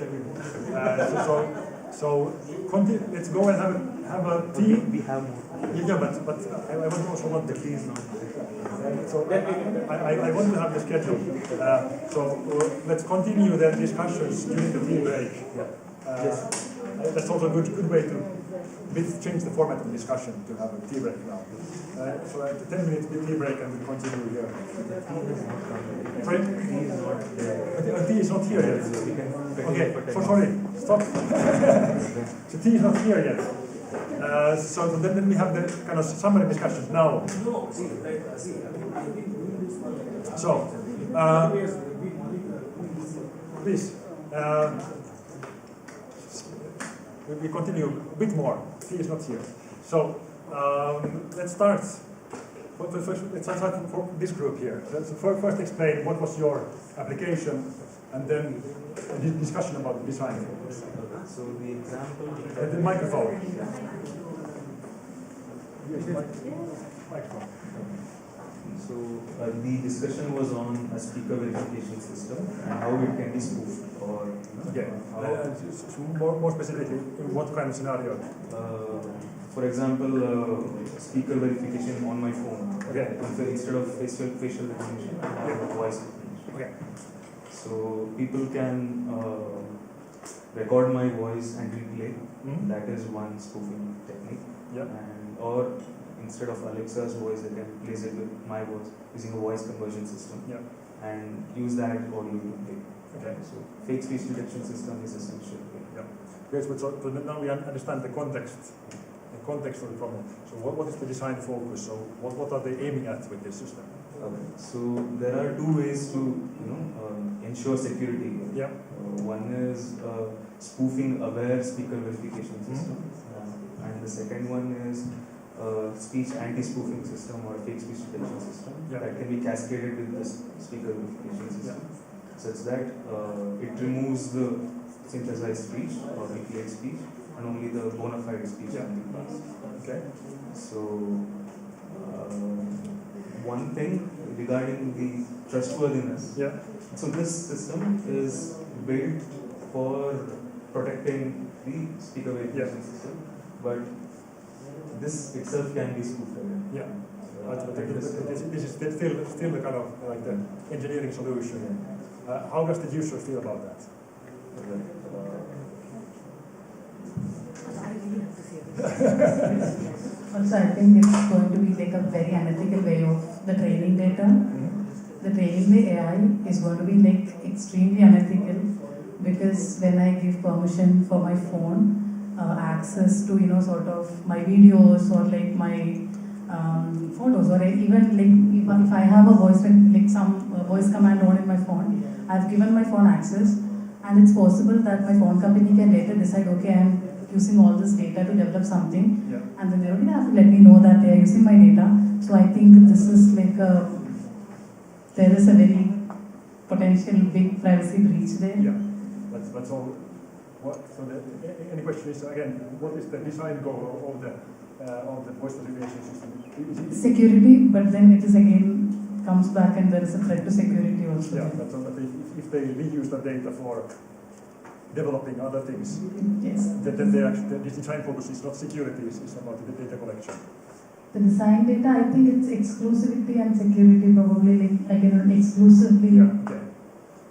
S1: Let's go and have a tea. We have more. Yeah, but I also want the tea now. So I want to have the schedule. Let's continue the discussions during the tea break. That's also a good way to change the format of the discussion to have a tea break now. So at the 10 minutes tea break and we continue here. Sorry? But tea is not here yet. Okay, so sorry, stop. So tea is not here yet. So then we have the kind of summary discussions now. So, please, we continue a bit more. Tea is not here. So, let's start. Let's start for this group here. So first explain what was your application, and then a discussion about the design.
S6: So the example.
S1: The microphone. Microphone.
S6: So the discussion was on a speaker verification system and how it can be spoofed or
S1: okay. More specifically, in what kind of scenario?
S6: For example, speaker verification on my phone.
S1: Okay.
S6: Instead of facial recognition, I have voice recognition.
S1: Okay.
S6: So people can record my voice and replay.
S1: Mm-hmm.
S6: That is one spoofing technique.
S1: Yeah.
S6: Or instead of Alexa's voice, they can replace it with my voice using a voice conversion system.
S1: Yeah.
S6: And use that audio to play.
S1: Okay.
S6: So fake speech detection system is essential.
S1: Yeah. Yes, but so now we understand the context of the problem. So what is the design focus? So what are they aiming at with this system?
S6: So there are two ways to ensure security.
S1: Yeah.
S6: One is spoofing aware speaker verification system, and the second one is speech anti-spoofing system or fake speech detection system that can be cascaded with this speaker verification system, such that it removes the synthesized speech or recreate speech and only the bona fide speech can be passed.
S1: Okay.
S6: So one thing regarding the trustworthiness.
S1: Yeah.
S6: So this system is built for protecting the speaker verification system, but this itself can be spoofed.
S1: Yeah. This is still the kind of like the engineering solution. How does the user feel about that?
S5: Also, I think it's going to be like a very unethical way of the training data. The training the AI is going to be like extremely unethical, because when I give permission for my phone access access to, sort of my videos or like my photos, or even like if I have a voice, like some voice command on in my phone, I've given my phone access, and it's possible that my phone company can later decide, okay, I'm using all this data to develop something, and then they don't even have to let me know that they are using my data. So I think this is like there is a very potential big privacy breach there.
S1: Yeah, that's all. So any question is, again, what is the design goal of the voice recognition system?
S5: Security, but then it is again comes back and there is a threat to security also.
S1: Yeah, that's all. But if they reuse the data for developing other things,
S5: yes,
S1: then the design focus is not security, it's about the data collection.
S5: The design data, I think it's exclusivity and security probably, like again exclusively.
S1: Yeah, okay.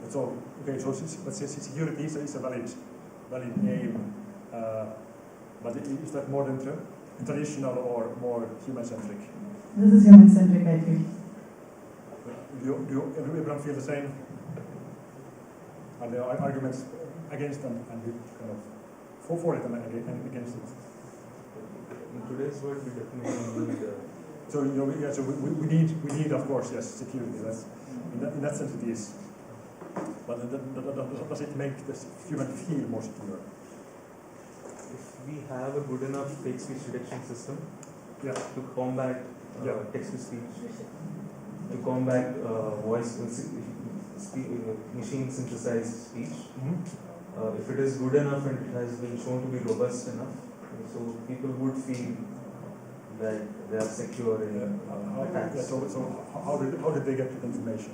S1: That's all. Okay, so let's say security is a valid aim, but is that more than traditional or more human-centric?
S5: This is human-centric, I feel.
S1: Do everyone feel the same? Are there arguments against them and kind of for it and against it?
S6: In today's world, we definitely need.
S1: So we need of course, yes, security. That's in that sense it is. But does it make the human feel more secure?
S6: If we have a good enough fake speech detection system to combat text-to-speech, to combat machine synthesized speech, if it is good enough and it has been shown to be robust enough, so people would feel that they are secure in attacks.
S1: So how did they get the information?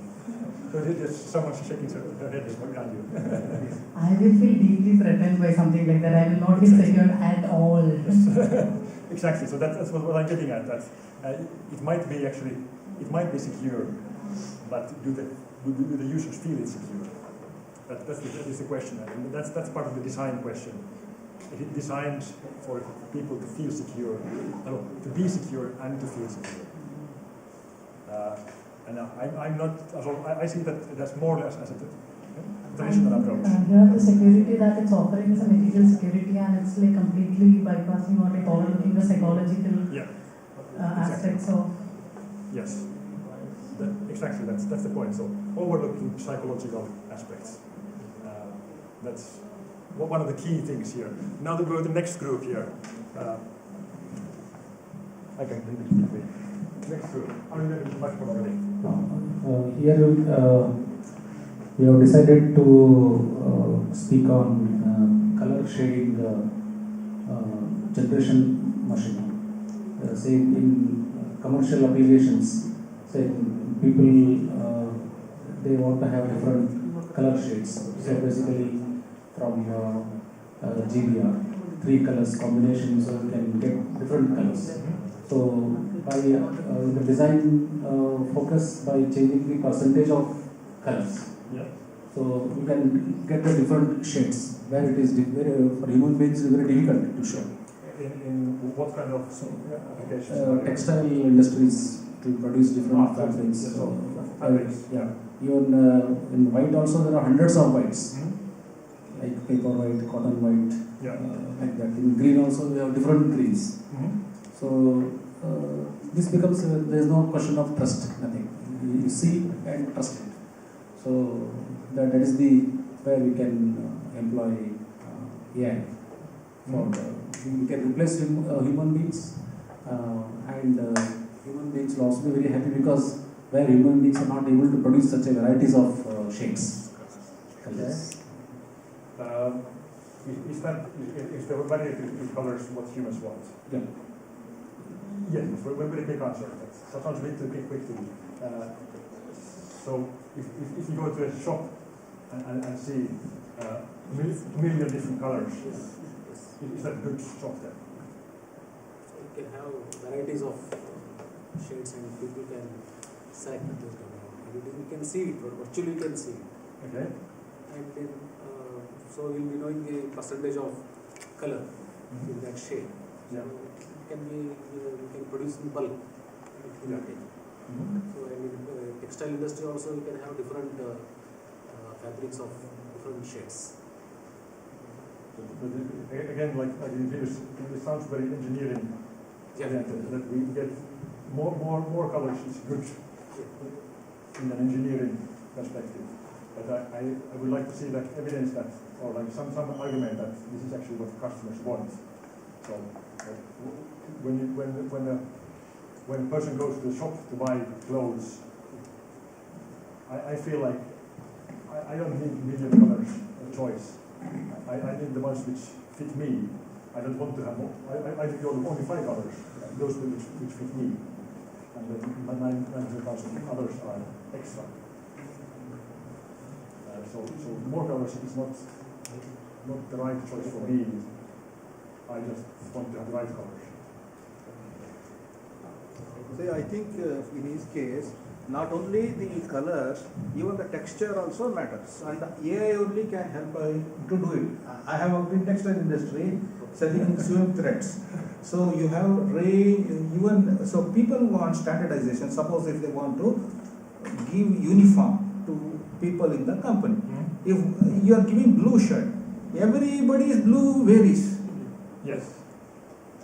S1: So someone's shaking their head behind you.
S5: I will feel deeply threatened by something like that. I will not be secure at all.
S1: Exactly. So that's what I'm getting at. That it might be secure, but do the users feel it's secure? That is the question. And that's part of the design question. Is it designed for people to feel secure, to be secure and to feel secure? And I'm not. I see that that's more or less as a traditional approach.
S5: Here the security that it's offering is a material security, and it's like completely bypassing or like overlooking the psychological aspects of.
S1: Yes, exactly. That's the point. So overlooking psychological aspects. That's one of the key things here. Now that we go to the next group here. I can read it. Next group. Are you much more already?
S2: Here we have decided to speak on color shading generation machine. Say in commercial applications, say people they want to have different color shades. So basically from GBR, 3 colors combinations, so you can get different colors. So by the design focus by changing the percentage of colors. So you can get the different shades where it is for human beings is very difficult to show.
S1: In what kind of applications?
S2: Textile industries to produce different fabrics.
S1: Fabrics.
S2: Even in white also there are hundreds of whites. Like paper white, cotton white, like that. In green also we have different greens. So this becomes, there is no question of trust, nothing. You see and trust it. So that is the where we can employ AI. We can replace human beings and human beings will also be very happy because where human beings are not able to produce such a varieties of shades.
S1: Is the variety of colors what humans want?
S2: Yeah.
S1: Yes, very quick answer. That sounds a bit too quick to me. So if you go to a shop and see a million different colors, is that a good shop then?
S3: You can have varieties of shades and people can select those colors. You can see it, but virtually you can see it.
S1: Okay.
S3: And then, so you'll be knowing the percentage of color in that shade.
S1: Yeah.
S3: You can produce in bulk.
S1: Yeah.
S3: So in textile industry also you can have different fabrics of different shades.
S1: Again, like in previous, it sounds very engineering oriented, that we get more colors is good in an engineering perspective. But I would like to see like evidence that, or like some argument that this is actually what customers want. So when a person goes to the shop to buy clothes, I feel like I don't need million colors of choice. I need the ones which fit me. I don't want to have more. I think only 5 colors, those which fit me. And then 9,000 others are extra. So more colors is not the right choice for me. I just want to have the right colors.
S8: See, I think in his case, not only the colors, even the texture also matters. And AI only can help to do it. I have worked in textile industry selling sewing threads. So you have so people want standardization. Suppose if they want to give uniform to people in the company. If you are giving blue shirt, everybody is blue varies.
S1: Yes.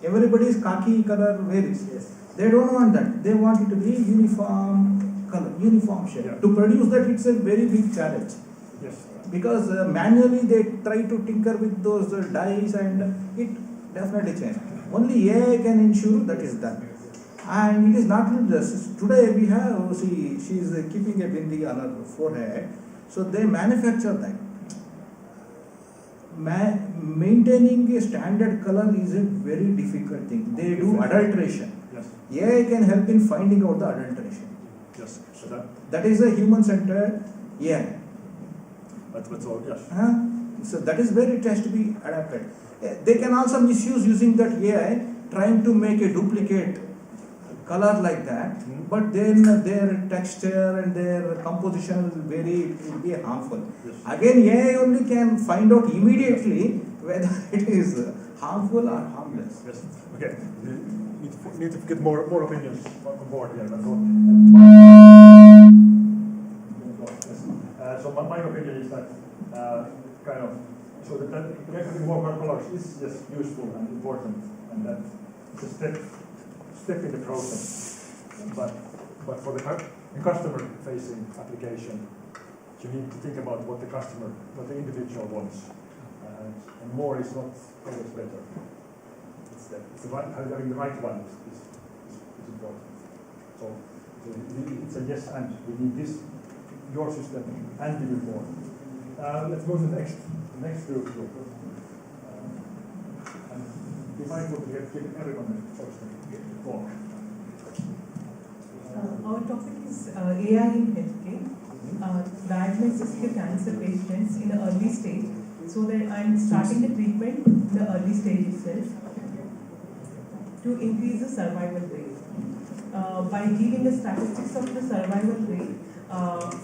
S8: Everybody is khaki color varies.
S1: Yes.
S8: They don't want that. They want it to be uniform color, uniform shade.
S1: Yeah.
S8: To produce that, it's a very big challenge.
S1: Yes.
S8: Because manually they try to tinker with those dyes and it definitely changes. Only AI can ensure that is done. And it is not just today we have, see, she is keeping a bindi on her forehead. So they manufacture that. Maintaining a standard color is a very difficult thing. They do adulteration.
S1: Yes.
S8: AI can help in finding out the adulteration.
S1: Yes. So
S8: that is a human-centered AI.
S1: That's all. Yes.
S8: So that is where it has to be adapted. They can also misuse using that AI, trying to make a duplicate color like that, but then their texture and their composition will vary, it will be harmful.
S1: Yes.
S8: Again, AI only can find out immediately whether it is harmful or harmless.
S1: Yes. Okay. We need to get more opinions on board here. So my opinion is that so that getting more colors is just useful and important, and that it's a step in the process. But for the customer-facing application, you need to think about what the individual wants, and more is not always better. Having the right one is important. So it's a yes and. We need this, your system, and the new one. Let's go to the next group. And if I could give everyone a chance to talk.
S10: Our topic is AI in healthcare. Diagnostic cancer patients in the early stage, so that I'm starting the treatment in the early stage itself to increase the survival rate. By giving the statistics of the survival rate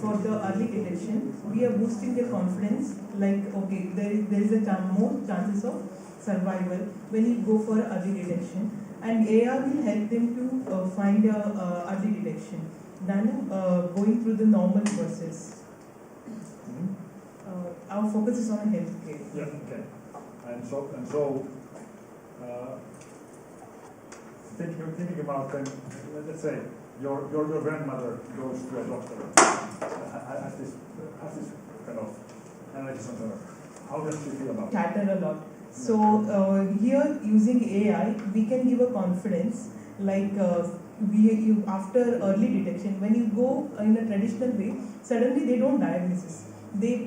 S10: for the early detection, we are boosting their confidence. Like, okay, there is a more chances of survival when you go for early detection, and AI will help them to find early detection than going through the normal process. Our focus is on healthcare.
S1: Yeah. Okay. And so. Thinking about then, let's say your grandmother goes to a doctor, has this kind of analysis on her. How does she feel about it?
S10: Chatter a lot. So here using AI, we can give a confidence like after early detection. When you go in a traditional way, suddenly they don't diagnose. They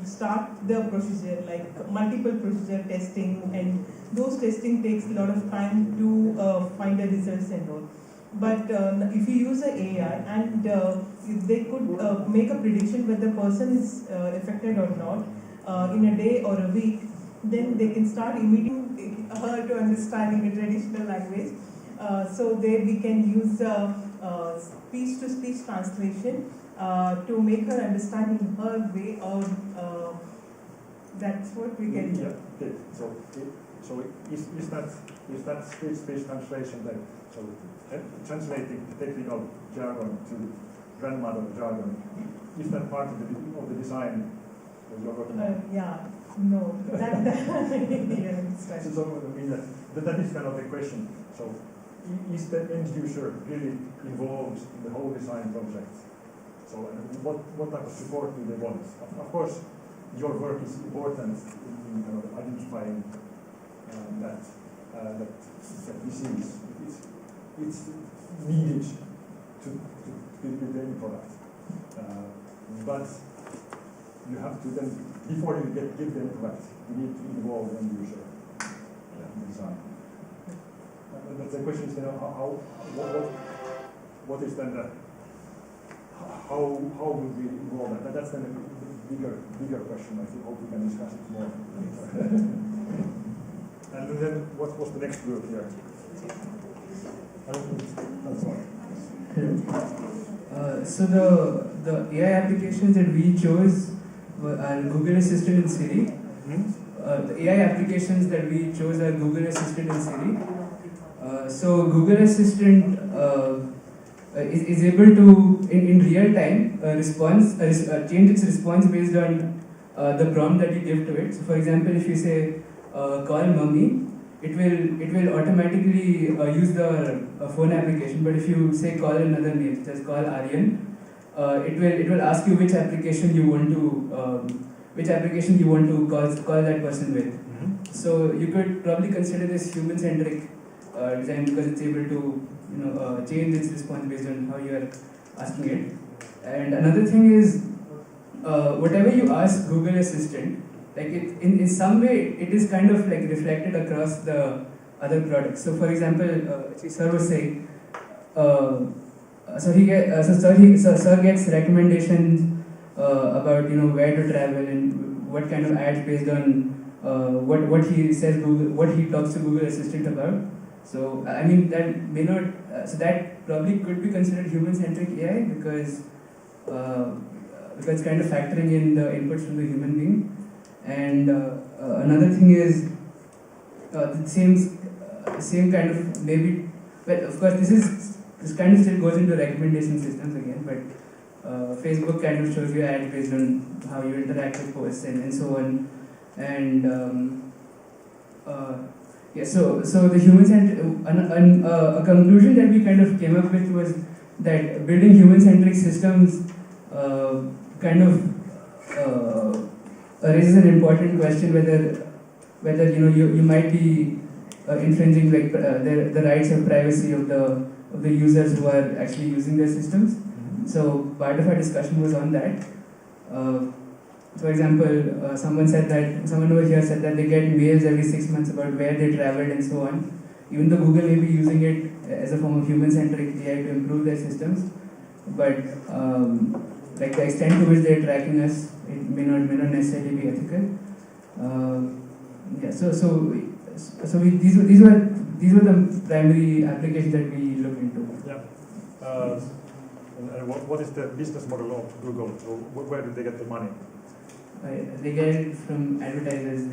S10: start the procedure like multiple procedure testing, and those testing takes a lot of time to find the results and all. But if you use an AI and they could make a prediction whether the person is affected or not in a day or a week, then they can start immediately her to understanding a traditional language. So there we can use speech-to-speech translation to make her understand in her way, or that's what we can do.
S1: Yeah. Okay. So is that speech translation then? So translating the technical jargon to grandmother jargon, is that part of the design that you're working on?
S10: Yeah. No, that yeah, it's right.
S1: So I mean, that is kind of the question. So is the end user really involved in the whole design project? So what type of support do they want? Of course, your work is important in kind of identifying that disease. It's needed to build any product, but you have to then, before you give them a product, you need to involve the end user in design. But the question is, what is then the, how will we involve that? That's then a bigger question. I hope we can discuss it more later. And then what was the next group here? That's one.
S4: So the AI applications that we chose are Google Assistant and Siri. The AI applications that we chose are Google Assistant and Siri. So Google Assistant is able to, in real time, change its response based on the prompt that you give to it. So for example, if you say call mommy, it will automatically use the phone application. But if you say call another name, just call Aryan, it will ask you which application you want to call that person with. So you could probably consider this human-centric design because it's able to change its response based on how you are asking it. And another thing is whatever you ask Google Assistant, like in some way it is kind of like reflected across the other products. So for example, sir was saying, sir gets recommendations about where to travel and what kind of ads based on what he says what he talks to Google Assistant about. So I mean that may not so that probably could be considered human-centric AI because kind of factoring in the inputs from the human being. And another thing is the same kind of maybe, but of course this kind of still goes into recommendation systems again, but Facebook kind of shows you ads based on how you interact with posts and so on. And so the human-centric, a conclusion that we kind of came up with was that building human-centric systems kind of raises an important question whether you might be infringing like the rights of privacy of the users who are actually using their systems. So part of our discussion was on that. For example, someone over here said that they get mails every 6 months about where they traveled and so on. Even though Google may be using it as a form of human-centric AI to improve their systems, but like the extent to which they're tracking us, it may not necessarily be ethical. These were the primary applications that we looked into.
S1: Yeah. And what is the business model of Google? So where do they get the money?
S4: They get it from advertisers.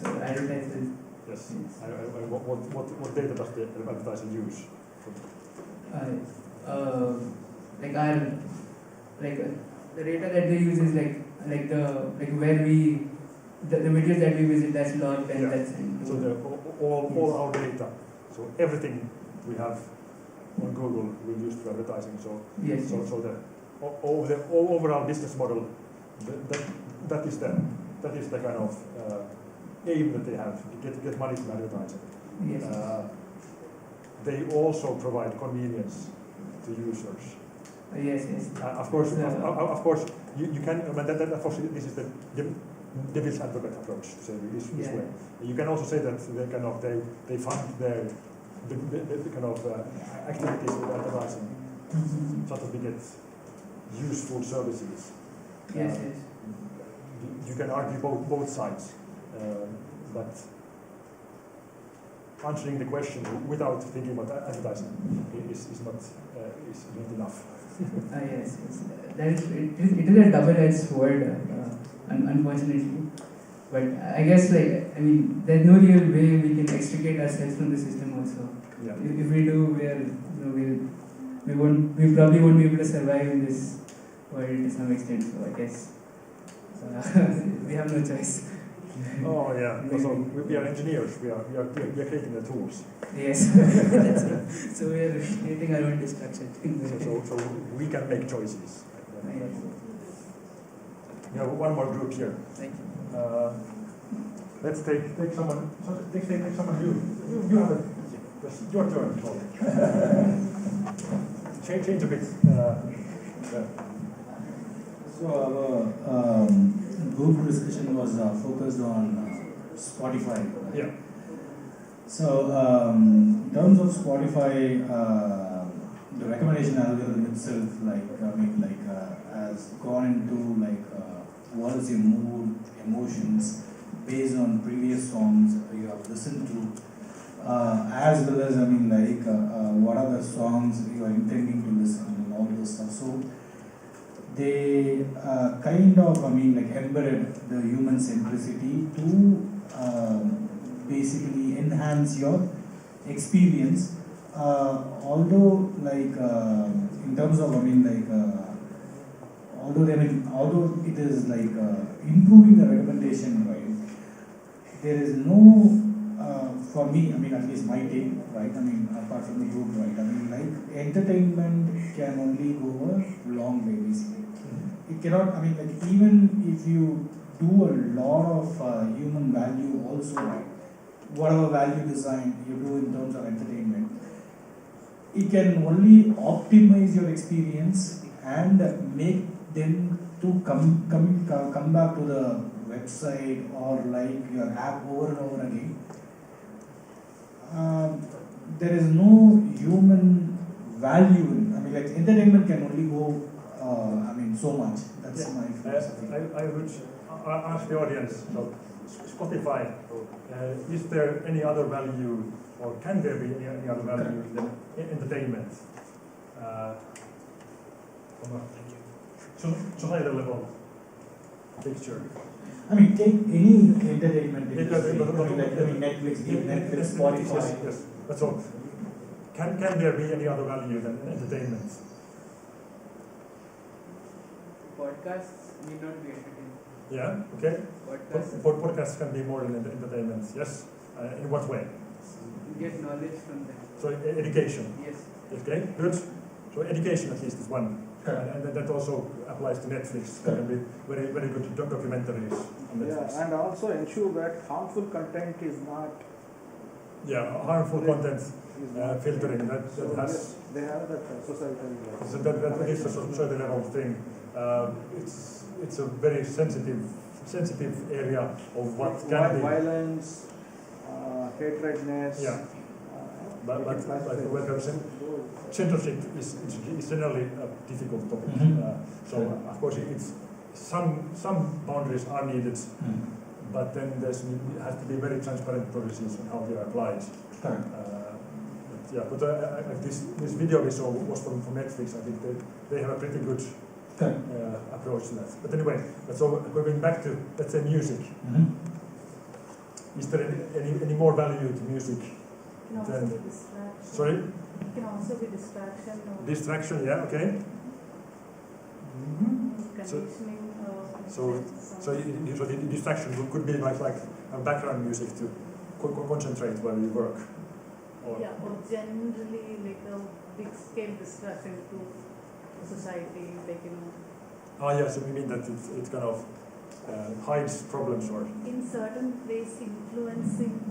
S4: So advertisers.
S1: Yes. What data does the advertiser use?
S4: The data that they use is where the videos that we visit, that's logged and that's
S1: so all our data, so everything we have on Google we use for advertising. So so the overall business model, that is the kind of aim that they have to get money from advertising.
S4: Yes.
S1: They also provide convenience to users.
S4: Yes.
S1: Of course, you can. Of course, this is the devil's advocate approach to say this way. You can also say that they fund their the kind of activities with advertising, so that we get useful services.
S4: Yes.
S1: You can argue both sides, but answering the question without thinking about advertising is not enough.
S4: Yes. It is a double-edged sword, unfortunately. But I guess, there's no real way we can extricate ourselves from the system. Also, if we do, we probably won't be able to survive in this world to some extent. So I guess
S11: we have no choice.
S1: Oh yeah. So we are engineers. We are creating the tools.
S11: Yes, that's it. So we are creating our own destruction.
S1: So we can make choices. We have one more group here.
S11: Thank you.
S1: Let's take someone. Take someone new. You have it. Yes, your turn. Change a bit. Yeah.
S2: So our group discussion was focused on Spotify.
S1: Yeah.
S2: So in terms of Spotify, the recommendation algorithm itself, has gone into what is your mood, emotions, based on previous songs you have listened to, as well as what are the songs you are intending to listen and all those stuff. So they embedded the human centricity to basically enhance your experience. Although in terms of although it is improving the recommendation, right? There is no for me, at least my take, right? Apart from the group, right? Entertainment can only go a long way, basically. It cannot, even if you do a lot of human value also, right? Whatever value design you do in terms of entertainment, it can only optimize your experience and make them to come back to the website or your app over and over again. There is no human value in, entertainment can only go so much. That's my philosophy.
S1: I would ask the audience, so Spotify, is there any other value, or can there be any other value than entertainment? From a societal level picture.
S2: Take any entertainment industry, Netflix, Spotify.
S1: Yes. That's all. Can there be any other value than entertainment?
S4: Podcasts need not be entertainment.
S1: Yeah, okay. Podcasts can be more than entertainment, yes? In what way?
S4: Get knowledge from them.
S1: So education?
S4: Yes.
S1: Okay, good. So education at least is one. And that also applies to Netflix. There can be very, very good documentaries on Netflix.
S8: Yeah, and also ensure that harmful content is not.
S1: Yeah, harmful content filtering, that has.
S8: They have that societal.
S1: So that is a societal level thing. It's a very sensitive area of what can be.
S8: Violence, hatredness.
S1: Yeah. But censorship is generally a difficult topic. So of course some boundaries are needed, but then there has to be very transparent policies on how they are applied. This video we saw was from Netflix. I think they have a pretty good approach to that. But anyway, so going back to, let's say, music. Is there any more value to music?
S5: Can also be distraction.
S1: Sorry?
S5: It can also be distraction.
S1: Distraction, yeah, okay.
S5: Conditioning.
S1: So the distraction could be like a background music to concentrate while you work. Or
S5: or generally like a big scale distraction to society,
S1: Oh yeah, so you mean that it kind of hides problems, or?
S5: In certain ways influencing,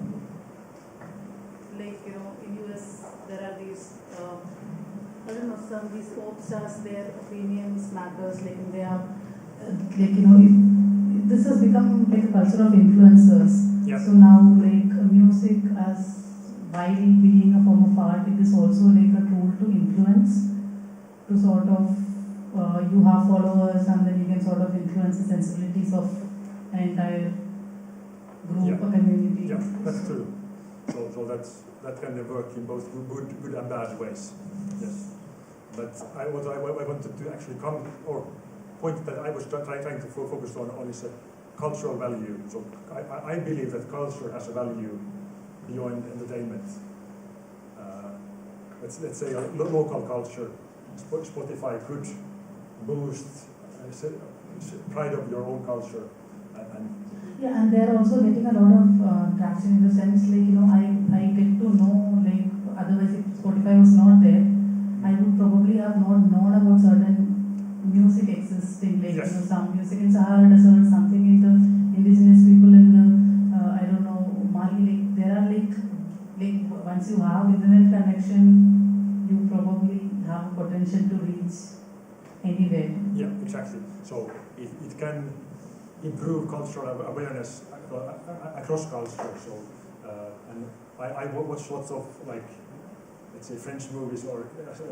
S5: in US there are these, some of these pop stars, their opinions matters, they are, this has become like a culture of influencers.
S1: Yeah.
S5: So now music as while being a form of art, it is also like a tool to influence, to sort of, you have followers and then you can sort of influence the sensibilities of an entire group or community.
S1: Yeah, that's true. So that can work in both good and bad ways. Yes. But what I wanted to actually point that I was trying to focus on is a cultural value. So I believe that culture has a value beyond entertainment. Let's say a local culture. Spotify could boost pride of your own culture. And
S5: yeah, and they're also getting a lot of traction in the sense like, I get to know, like, otherwise if Spotify was not there, I would probably have not known about certain music existing, like,
S1: yes.
S5: Some music in Sahara Desert, something in the indigenous people in the, I don't know, Mali, like, there are like once you have internet connection, you probably have potential to reach anywhere.
S1: Yeah, exactly. So it can improve cultural awareness across culture. So, and I watch lots of, like, let's say French movies, or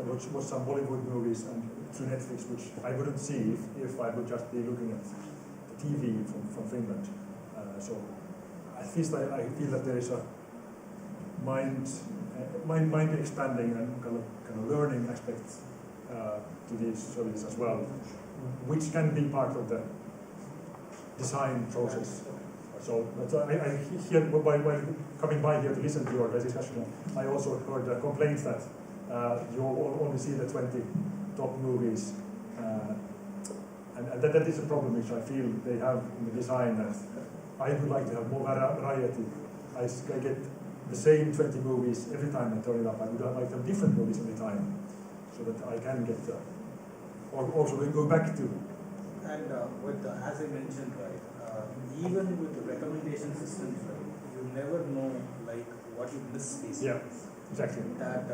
S1: watch some Bollywood movies and through Netflix, which I wouldn't see if I would just be looking at the TV from Finland. So at least I feel that there is a mind expanding and kind of learning aspect to these services as well, which can be part of the design process. So I hear, while coming by here to listen to your discussion, I also heard the complaints that you only see the 20 top movies, and that is a problem which I feel they have in the design. That I would like to have more variety. I get the same 20 movies every time I turn it up. I would like to have different movies every time, so that I can get, or also go back to.
S3: And as I mentioned, right, even with the recommendation systems, right, you never know, like, what you miss basically.
S1: Yeah, exactly.
S3: That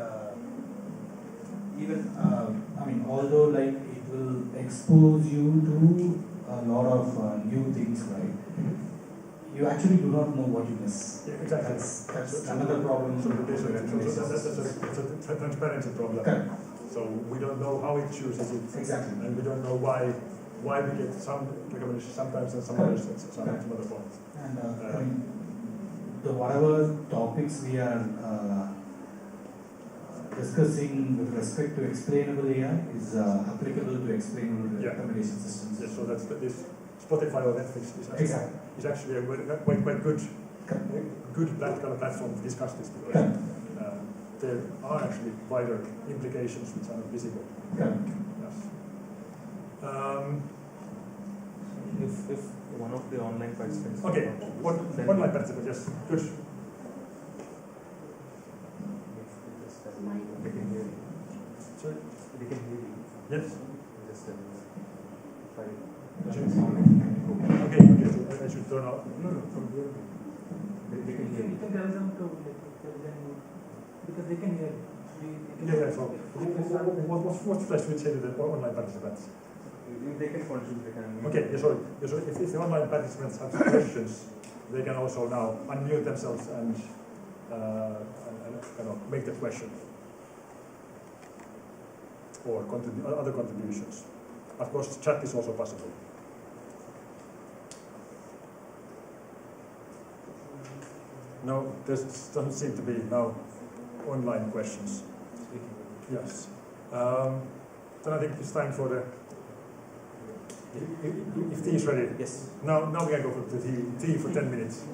S12: even I mean, although like it will expose you to a lot of new things, right? You actually do not know what you miss.
S1: Yeah, exactly.
S12: That's another problem.
S1: So that's a transparency problem.
S12: Correct.
S1: So we don't know how it chooses it.
S12: Exactly.
S1: And we don't know why we get some recommendations sometimes and some others at some other points.
S12: And I mean, whatever topics we are discussing with respect to explainable AI is applicable to explainable recommendation systems.
S1: Yes, so that's this Spotify or Netflix is actually a quite good kind of platform to discuss this, because there are actually wider implications which are not visible. Yes.
S6: If one of the online participants.
S1: Okay, online participant, yes, good.
S6: They can hear you.
S1: Sorry?
S6: They can hear you.
S1: Yes.
S6: Just
S1: Okay, so I should turn off.
S6: No, from here. They can hear you.
S7: You can tell them to, tell them, because they can hear you.
S1: Yeah, so what's the best way to say to the online participants?
S6: If they can contribute, they can.
S1: Okay, yeah, sorry. Yeah, so if the online participants have questions, they can also now unmute themselves and kind of make the question or other contributions. Of course, chat is also possible. No, there doesn't seem to be now online questions. Yes. Then I think it's time for the. If tea is ready.
S6: Yes.
S1: Now we can go for the tea for 10 minutes.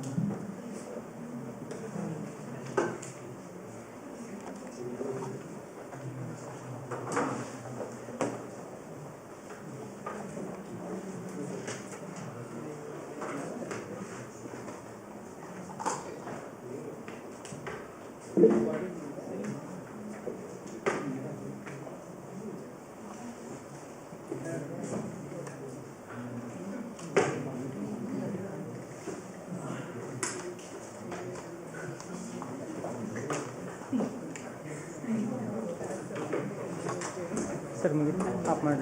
S13: Sir मुझे आप मान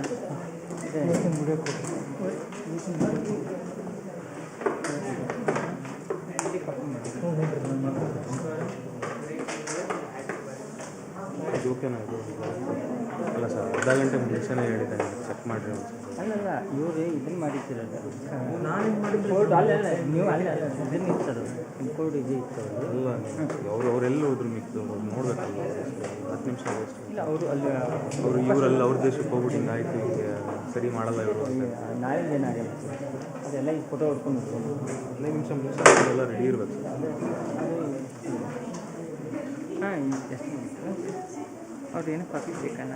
S6: ಜೋಕೇನ ಅಲ್ಲ sir ಅರ್ಧ ಗಂಟೆ ಮುಂಚೆನೇ ಹೇಳಿದ್ದಾನೆ check ಮಾಡಿರಿ
S13: ಅಲ್ಲಲ್ಲ ಇವರು ಇದನ್ನು ಮಾಡಿರ್ತಿರಲ್ಲ ನಾನು ಕೋಡ್ ಅಲ್ಲ ನೀವು ಅಲ್ಲ ಇದನ್ನು ಇರ್ತಾರೆ ಕೋಡ್ ಇದು ಇರ್ತಾರೆ
S6: ಅಲ್ಲ ಅವರೆಲ್ಲ ಹೋದ್ರು ಮಿಕ್ದವ್ರು ಅವ್ರು ನೋಡ್ಬೇಕಲ್ಲ 10 ನಿಮಿಷ
S13: ಇಲ್ಲ ಅವರು ಅಲ್ಲಿ
S6: ಅವರು ಇವರೆಲ್ಲ ಅವ್ರ ದೇಶಕ್ಕೆ ಹೋಗ್ಬಿಟ್ಟು ಹಿಂಗಾಯ್ತು ಈಗ ಸರಿ ಮಾಡಲ್ಲ ಇವರು
S13: ನಾಳೆ ಏನಾಗಲ್ಲ ಅದೆಲ್ಲ ಈ ಫೋಟೋ ಹೊಡ್ಕೊಂಡು
S6: 15 ನಿಮಿಷ ಮುಂಚೆ ಎಲ್ಲ ರೆಡಿ ಇರಬೇಕು
S13: ಹಾಂ ಎಷ್ಟು ಅವ್ರು ಏನೋ ಕಾಪಿ ಬೇಕನ್ನ